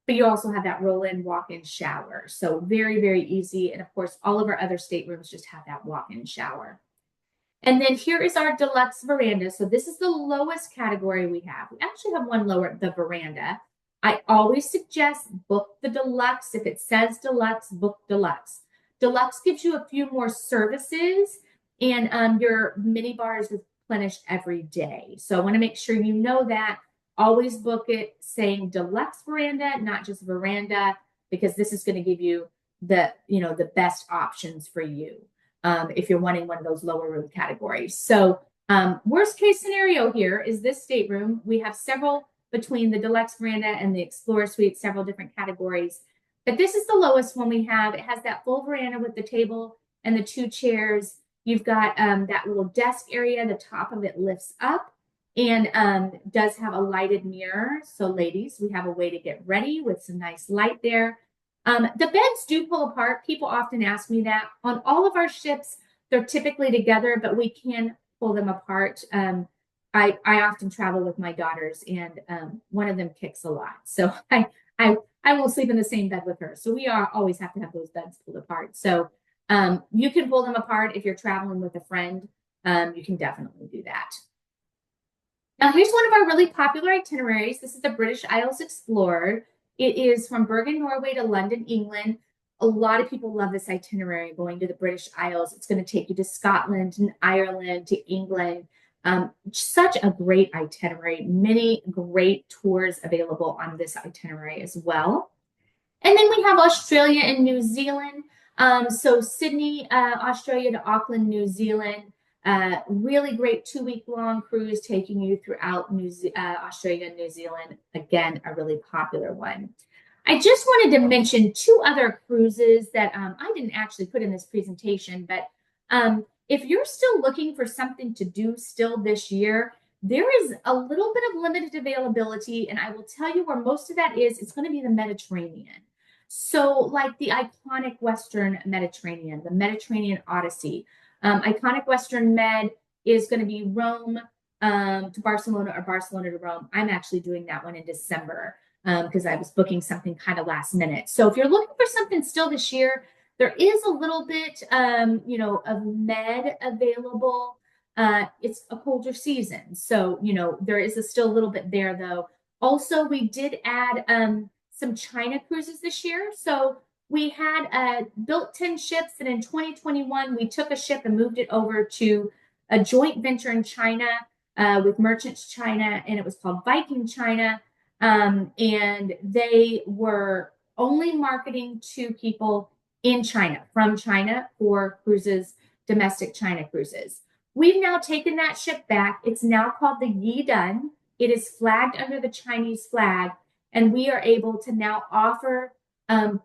but you also have that roll-in, walk-in shower. So very, very easy. And of course, all of our other staterooms just have that walk-in shower. And then here is our deluxe veranda. So this is the lowest category we have. We actually have one lower, the veranda. I always suggest book the deluxe. If it says deluxe, book deluxe. Deluxe gives you a few more services, and your mini bar is replenished every day. So I want to make sure you know that. Always book it saying deluxe veranda, not just veranda, because this is going to give you the best options for you if you're wanting one of those lower room categories. So worst case scenario here is this stateroom. We have several between the deluxe veranda and the Explorer Suite, several different categories. But this is the lowest one we have. It has that full veranda with the table and the 2 chairs. You've got that little desk area. The top of it lifts up and does have a lighted mirror. So ladies, we have a way to get ready with some nice light there. The beds do pull apart. People often ask me that. On all of our ships, they're typically together, but we can pull them apart. I often travel with my daughters, and one of them kicks a lot. So I, I won't sleep in the same bed with her. So we are always have to have those beds pulled apart. So you can pull them apart if you're traveling with a friend. You can definitely do that. Now, here's one of our really popular itineraries. This is the British Isles Explored. It is from Bergen, Norway to London, England. A lot of people love this itinerary going to the British Isles. It's going to take you to Scotland and Ireland to England. Such a great itinerary. Many great tours available on this itinerary as well. And then we have Australia and New Zealand. So Sydney, Australia to Auckland, New Zealand. Really great 2-week long cruise taking you throughout Australia and New Zealand. Again, a really popular one. I just wanted to mention 2 other cruises that I didn't actually put in this presentation, but if you're still looking for something to do still this year, there is a little bit of limited availability, and I will tell you where most of that is. It's going to be the Mediterranean. So, like the iconic Western Mediterranean, the Mediterranean Odyssey. Iconic Western Med is going to be Rome to Barcelona or Barcelona to Rome. I'm actually doing that one in December because I was booking something kind of last minute. So if you're looking for something still this year, there is a little bit, of med available. It's a colder season. So, there is still a little bit there though. Also, we did add some China cruises this year. So we had built 10 ships, and in 2021, we took a ship and moved it over to a joint venture in China with Merchants China, and it was called Viking China. And they were only marketing to people in China, from China, for cruises, domestic China cruises. We've now taken that ship back. It's now called the Yidun. It is flagged under the Chinese flag, and we are able to now offer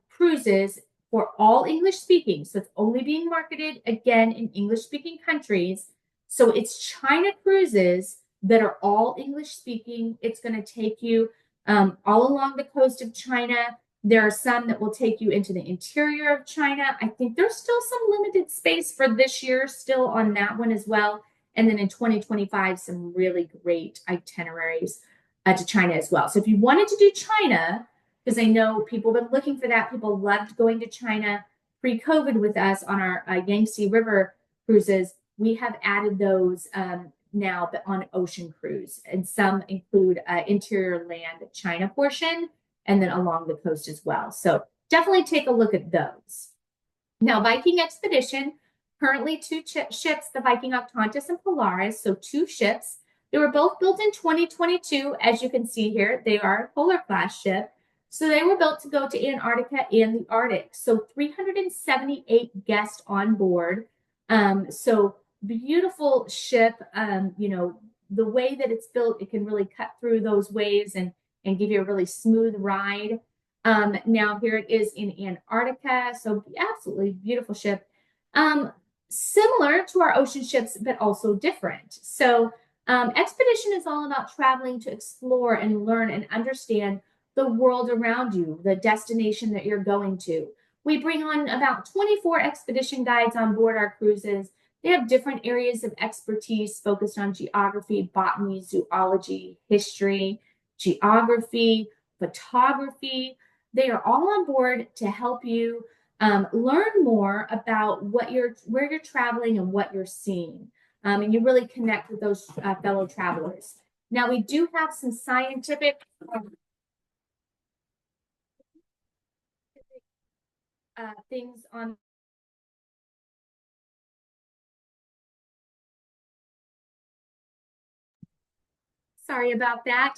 cruises for all English speaking. So it's only being marketed again in English speaking countries. So it's China cruises that are all English speaking. It's going to take you all along the coast of China. There are some that will take you into the interior of China. I think there's still some limited space for this year still on that one as well. And then in 2025, some really great itineraries to China as well. So if you wanted to do China, because I know people have been looking for that. People loved going to China pre-COVID with us on our Yangtze River cruises. We have added those now, but on ocean cruise. And some include interior land China portion, and then along the coast as well. So definitely take a look at those. Now, Viking Expedition, currently 2 ships, the Viking Octantis and Polaris, so 2 ships. They were both built in 2022. As you can see here, they are a polar class ship. So they were built to go to Antarctica and the Arctic. So 378 guests on board. So beautiful ship. The way that it's built, it can really cut through those waves and give you a really smooth ride. Now here it is in Antarctica. So absolutely beautiful ship. Similar to our ocean ships, but also different. So expedition is all about traveling to explore and learn and understand the world around you, the destination that you're going to. We bring on about 24 expedition guides on board our cruises. They have different areas of expertise focused on geography, botany, zoology, history, geography, photography. They are all on board to help you learn more about where you're traveling and what you're seeing. And you really connect with those fellow travelers. Now, we do have some scientific things on. Sorry about that.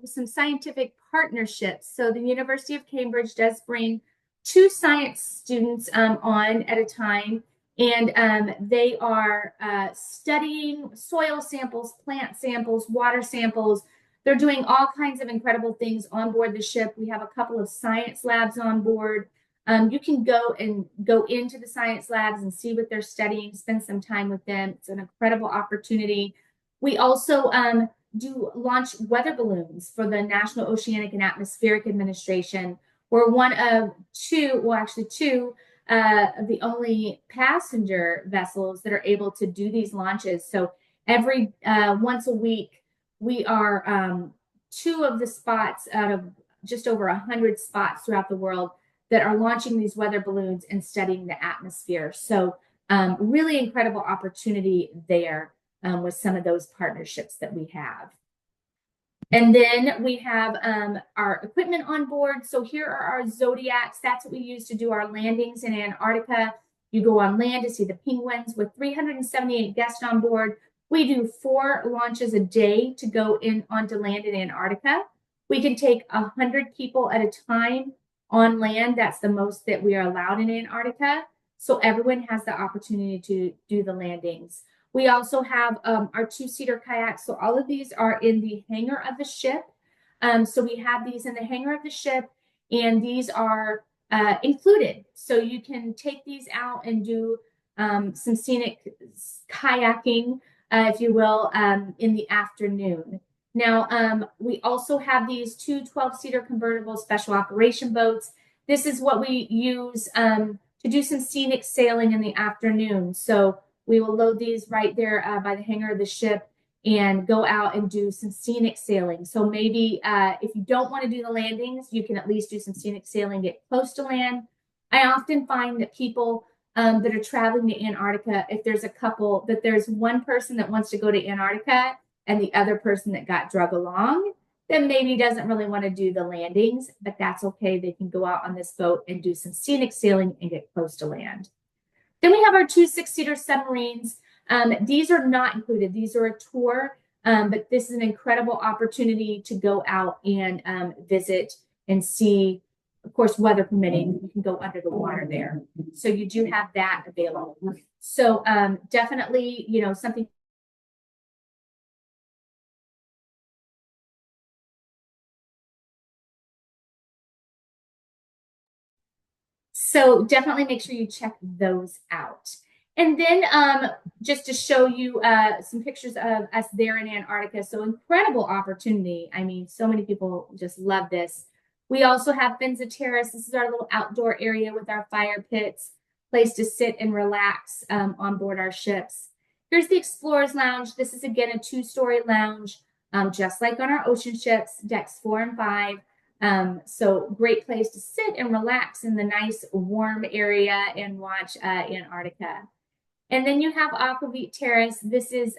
Some scientific partnerships. So the University of Cambridge does bring 2 science students on at a time, and they are studying soil samples, plant samples, water samples. They're doing all kinds of incredible things on board the ship. We have a couple of science labs on board. You can go into the science labs and see what they're studying, spend some time with them. It's an incredible opportunity. We also do launch weather balloons for the National Oceanic and Atmospheric Administration. We're one of two, well, actually two of the only passenger vessels that are able to do these launches. So every once a week, we are two of the spots out of just over 100 spots throughout the world that are launching these weather balloons and studying the atmosphere. So really incredible opportunity there with some of those partnerships that we have. And then we have our equipment on board. So here are our Zodiacs. That's what we use to do our landings in Antarctica. You go on land to see the penguins with 378 guests on board. We do 4 launches a day to go in onto land in Antarctica. We can take 100 people at a time on land. That's the most that we are allowed in Antarctica. So everyone has the opportunity to do the landings. We also have our 2-seater kayaks. So all of these are in the hangar of the ship. So we have these in the hangar of the ship, and these are included. So you can take these out and do some scenic kayaking, if you will, in the afternoon. Now, we also have these 2 12-seater convertible special operation boats. This is what we use to do some scenic sailing in the afternoon. So we will load these right there by the hangar of the ship and go out and do some scenic sailing. So maybe if you don't want to do the landings, you can at least do some scenic sailing, get close to land. I often find that people that are traveling to Antarctica, if there's a couple, that there's one person that wants to go to Antarctica and the other person that got drug along, then maybe doesn't really want to do the landings, but that's okay. They can go out on this boat and do some scenic sailing and get close to land. Then we have our 2 6-seater submarines. These are not included. These are a tour, but this is an incredible opportunity to go out and visit and see, of course, weather permitting, you can go under the water there. So you do have that available. So definitely, you know, something. So definitely make sure you check those out. And then just to show you some pictures of us there in Antarctica. So incredible opportunity. I mean, so many people just love this. We also have Finza Terrace. This is our little outdoor area with our fire pits, place to sit and relax on board our ships. Here's the Explorer's Lounge. This is, again, a 2-story lounge, just like on our ocean ships, decks 4 and 5. So great place to sit and relax in the nice warm area and watch Antarctica. And then you have Aquavit Terrace. This is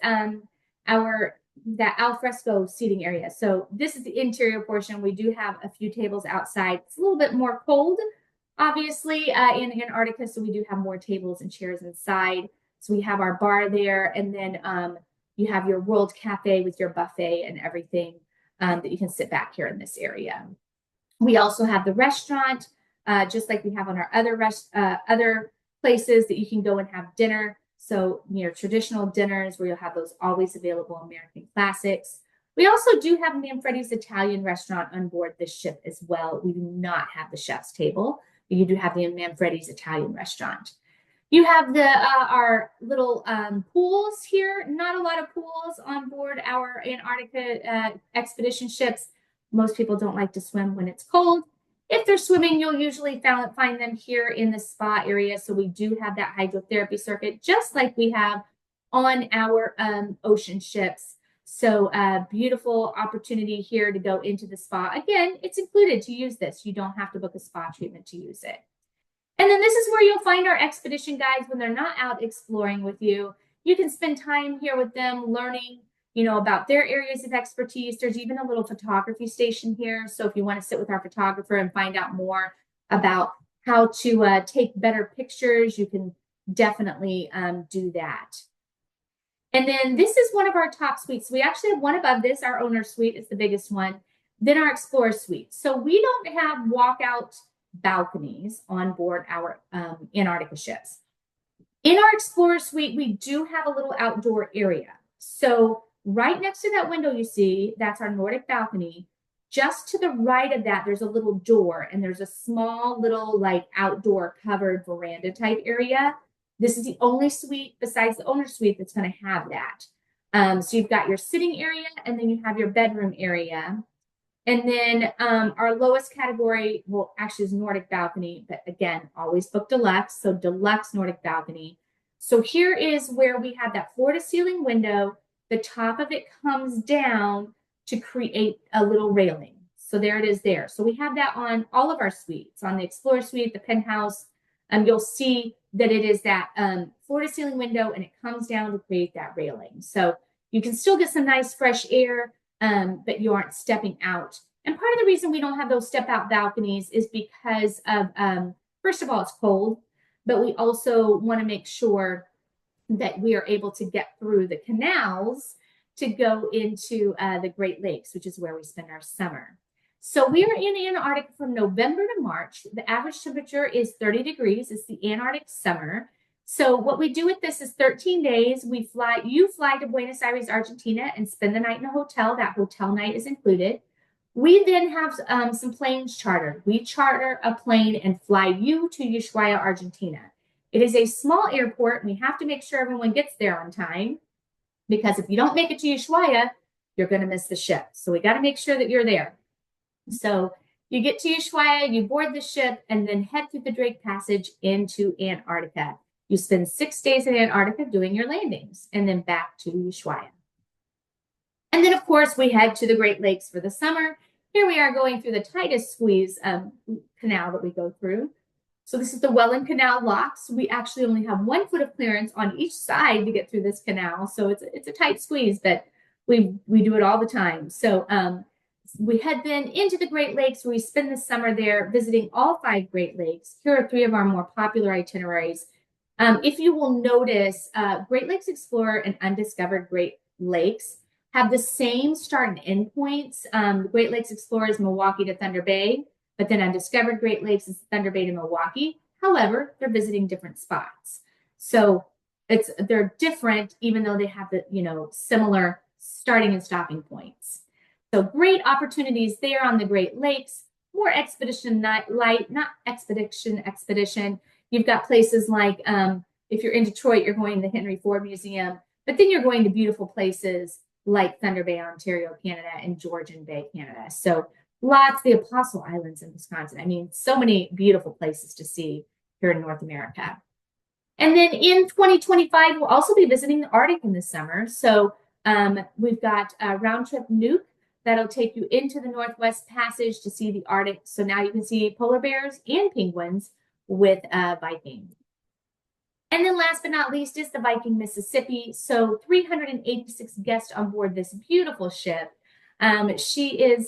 that alfresco seating area. So this is the interior portion. We do have a few tables outside. It's a little bit more cold, obviously, in Antarctica. So we do have more tables and chairs inside. So we have our bar there, and then you have your World Cafe with your buffet and everything that you can sit back here in this area. We also have the restaurant, just like we have on our other places that you can go and have dinner. So, you know, traditional dinners where you'll have those always available American classics. We also do have Manfredi's Italian restaurant on board this ship as well. We do not have the chef's table, but you do have the Manfredi's Italian restaurant. You have our little pools here. Not a lot of pools on board our Antarctica expedition ships. Most people don't like to swim when it's cold. If they're swimming, you'll usually find them here in the spa area. So we do have that hydrotherapy circuit, just like we have on our ocean ships. So beautiful opportunity here to go into the spa. Again, it's included to use this. You don't have to book a spa treatment to use it. And then this is where you'll find our expedition guides when they're not out exploring with you. You can spend time here with them learning, you know, about their areas of expertise. There's even a little photography station here. So if you want to sit with our photographer and find out more about how to take better pictures, you can definitely do that. And then this is one of our top suites. We actually have one above this. Our owner suite is the biggest one. Then our Explorer suite. So we don't have walkout balconies on board our Antarctica ships. In our Explorer suite, we do have a little outdoor area. So right next to that window you see, that's our Nordic balcony. Just to the right of that, there's a little door, and there's a small little like outdoor covered veranda type area. This is the only suite besides the owner suite that's going to have that. So you've got your sitting area, and then you have your bedroom area. And then our lowest category, well, actually is Nordic balcony, but again, always book deluxe. So deluxe Nordic balcony. So here is where we have that floor to ceiling window. The top of it comes down to create a little railing. So there it is there. So we have that on all of our suites, on the Explorer Suite, the Penthouse. You'll see that it is that floor to ceiling window and it comes down to create that railing. So you can still get some nice fresh air, but you aren't stepping out. And part of the reason we don't have those step out balconies is because of, first of all, it's cold, but we also want to make sure that we are able to get through the canals to go into the Great Lakes, which is where we spend our summer. So we are in Antarctica from November to March. The average temperature is 30 degrees. It's the Antarctic summer. So what we do with this is 13 days. You fly to Buenos Aires, Argentina, and spend the night in a hotel. That hotel night is included. We then have some planes chartered. We charter a plane and fly you to Ushuaia, Argentina. It is a small airport. We have to make sure everyone gets there on time, because if you don't make it to Ushuaia, you're going to miss the ship. So we got to make sure that you're there. So you get to Ushuaia, you board the ship, and then head through the Drake Passage into Antarctica. You spend 6 days in Antarctica doing your landings, and then back to Ushuaia. And then, of course, we head to the Great Lakes for the summer. Here we are going through the tightest squeeze canal that we go through. So this is the Welland Canal locks. We actually only have 1 foot of clearance on each side to get through this canal. So it's a tight squeeze, but we do it all the time. So we head then into the Great Lakes, where we spend the summer there visiting all 5 Great Lakes. Here are 3 of our more popular itineraries. If you will notice, Great Lakes Explorer and Undiscovered Great Lakes have the same start and end points. The Great Lakes Explorer is Milwaukee to Thunder Bay, but then Undiscovered Great Lakes is Thunder Bay to Milwaukee. However, they're visiting different spots. So they're different, even though they have the similar starting and stopping points. So great opportunities there on the Great Lakes. More expedition light, not expedition. You've got places like if you're in Detroit, you're going to the Henry Ford Museum, but then you're going to beautiful places like Thunder Bay, Ontario, Canada, and Georgian Bay, Canada. So lots, the Apostle Islands in Wisconsin. I mean, so many beautiful places to see here in North America. And then in 2025, we'll also be visiting the Arctic in the summer. So we've got a Roundtrip Nuke that'll take you into the Northwest Passage to see the Arctic. So now you can see polar bears and penguins with Viking. And then last but not least is the Viking Mississippi. So 386 guests on board this beautiful ship. She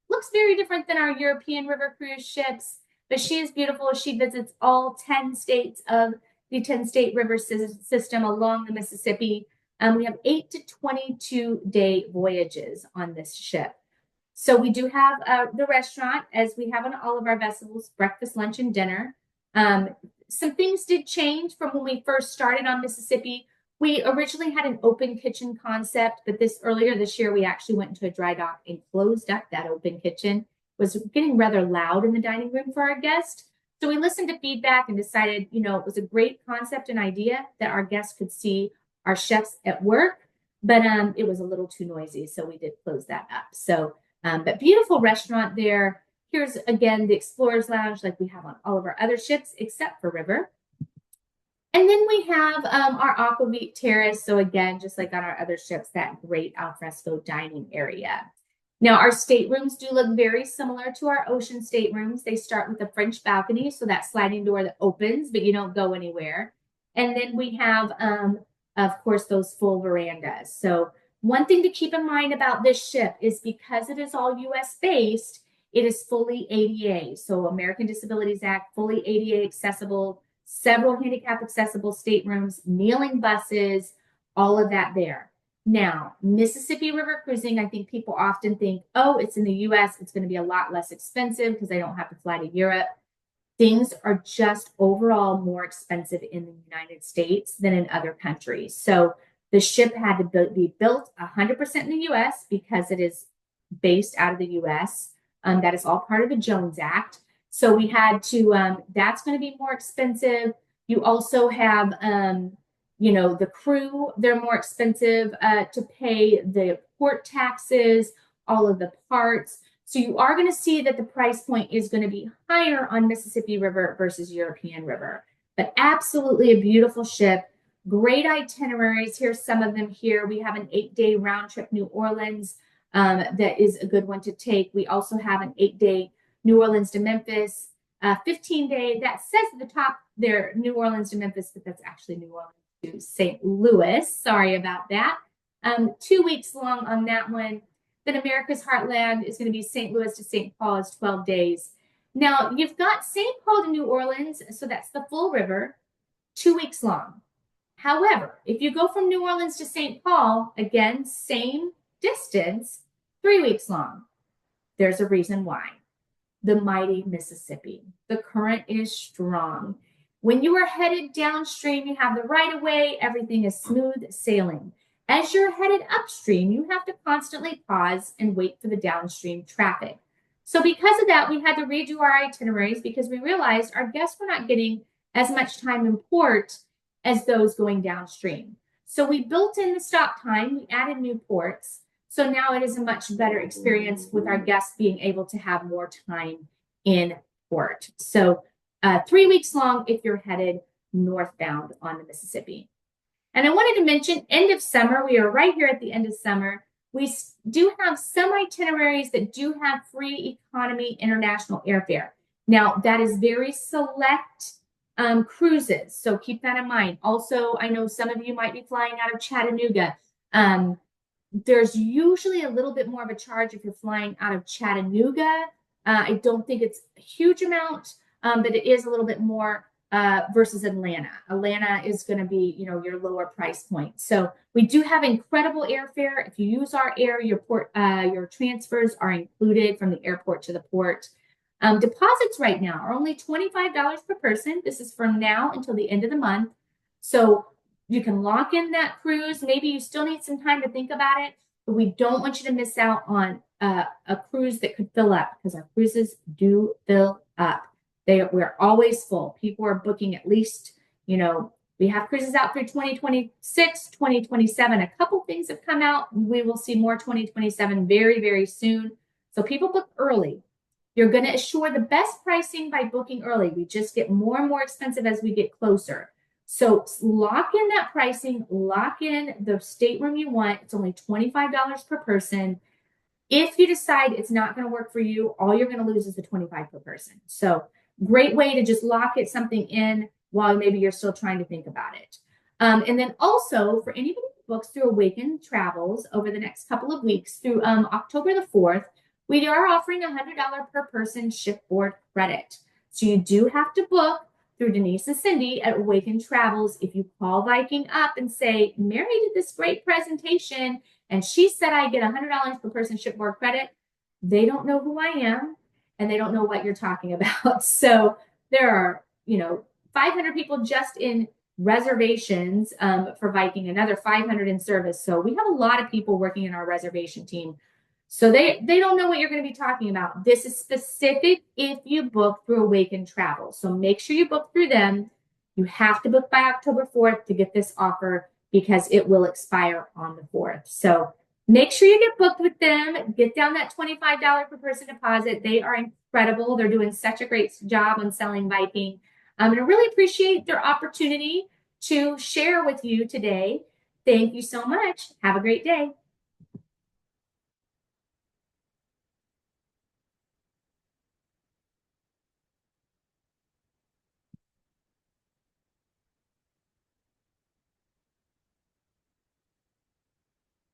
looks very different than our European river cruise ships, but she is beautiful. She visits all 10 states of the 10-state river system along the Mississippi. We have 8 to 22-day voyages on this ship. So we do have the restaurant, as we have on all of our vessels, breakfast, lunch, and dinner. Some things did change from when we first started on Mississippi. We originally had an open kitchen concept, but earlier this year, we actually went into a dry dock and closed up that open kitchen. It was getting rather loud in the dining room for our guests. So we listened to feedback and decided, it was a great concept and idea that our guests could see our chefs at work, but it was a little too noisy, so we did close that up. So, but beautiful restaurant there. Here's, again, the Explorer's Lounge like we have on all of our other ships, except for River. And then we have our Aquavit Terrace. So again, just like on our other ships, that great alfresco dining area. Now, our staterooms do look very similar to our ocean staterooms. They start with a French balcony, so that sliding door that opens, but you don't go anywhere. And then we have, of course, those full verandas. So one thing to keep in mind about this ship is because it is all U.S. based, it is fully ADA. So American Disabilities Act, fully ADA accessible, several handicap accessible staterooms, kneeling buses, all of that there. Now, Mississippi River cruising, I think people often think, oh, it's in the U.S., it's going to be a lot less expensive because I don't have to fly to Europe. Things are just overall more expensive in the United States than in other countries. So the ship had to be built 100% in the U.S. because it is based out of the U.S. That is all part of the Jones Act. So we had to, that's going to be more expensive. You also have, the crew, they're more expensive to pay, the port taxes, all of the parts. So you are going to see that the price point is going to be higher on Mississippi River versus European River. But absolutely a beautiful ship. Great itineraries. Here's some of them here. We have an 8-day round trip New Orleans that is a good one to take. We also have an 8-day New Orleans to Memphis, 15-day. That says at the top there, New Orleans to Memphis, but that's actually New Orleans to St. Louis. Sorry about that. 2 weeks long on that one. Then America's Heartland is going to be St. Louis to St. Paul is 12 days. Now, you've got St. Paul to New Orleans, so that's the full river, 2 weeks long. However, if you go from New Orleans to St. Paul, again, same distance, 3 weeks long. There's a reason why. The mighty Mississippi. The current is strong. When you are headed downstream, you have the right of way, everything is smooth sailing. As you're headed upstream, you have to constantly pause and wait for the downstream traffic. So because of that, we had to redo our itineraries because we realized our guests were not getting as much time in port as those going downstream. So we built in the stop time, we added new ports. So now it is a much better experience with our guests being able to have more time in port. So 3 weeks long if you're headed northbound on the Mississippi. And I wanted to mention end of summer. We are right here at the end of summer. We do have some itineraries that do have free economy international airfare. Now, that is very select cruises, so keep that in mind. Also, I know some of you might be flying out of Chattanooga. There's usually a little bit more of a charge if you're flying out of Chattanooga. I don't think it's a huge amount, but it is a little bit more versus Atlanta. Atlanta is going to be, your lower price point. So we do have incredible airfare. If you use our air, your transfers are included from the airport to the port. Deposits right now are only $25 per person. This is from now until the end of the month. So you can lock in that cruise. Maybe you still need some time to think about it, but we don't want you to miss out on a cruise that could fill up because our cruises do fill up. We're always full. People are booking at least, we have cruises out through 2026, 2027. A couple things have come out. We will see more 2027 very, very soon. So people book early. You're going to assure the best pricing by booking early. We just get more and more expensive as we get closer. So lock in that pricing, lock in the stateroom you want. It's only $25 per person. If you decide it's not going to work for you, all you're going to lose is the $25 per person. So great way to just lock something in while maybe you're still trying to think about it. And then also for anybody who books through Awaken Travels over the next couple of weeks through October the 4th, we are offering $100 per person shipboard credit. So you do have to book through Denise and Cindy at Awaken Travels. If you call Viking up and say, Mary did this great presentation and she said I get $100 per person shipboard credit, they don't know who I am and they don't know what you're talking about. So there are, 500 people just in reservations for Viking, another 500 in service. So we have a lot of people working in our reservation team. So they don't know what you're going to be talking about. This is specific if you book through Awaken Travel. So make sure you book through them. You have to book by October 4th to get this offer because it will expire on the 4th. So make sure you get booked with them. Get down that $25 per person deposit. They are incredible. They're doing such a great job on selling Viking. And I really appreciate their opportunity to share with you today. Thank you so much. Have a great day.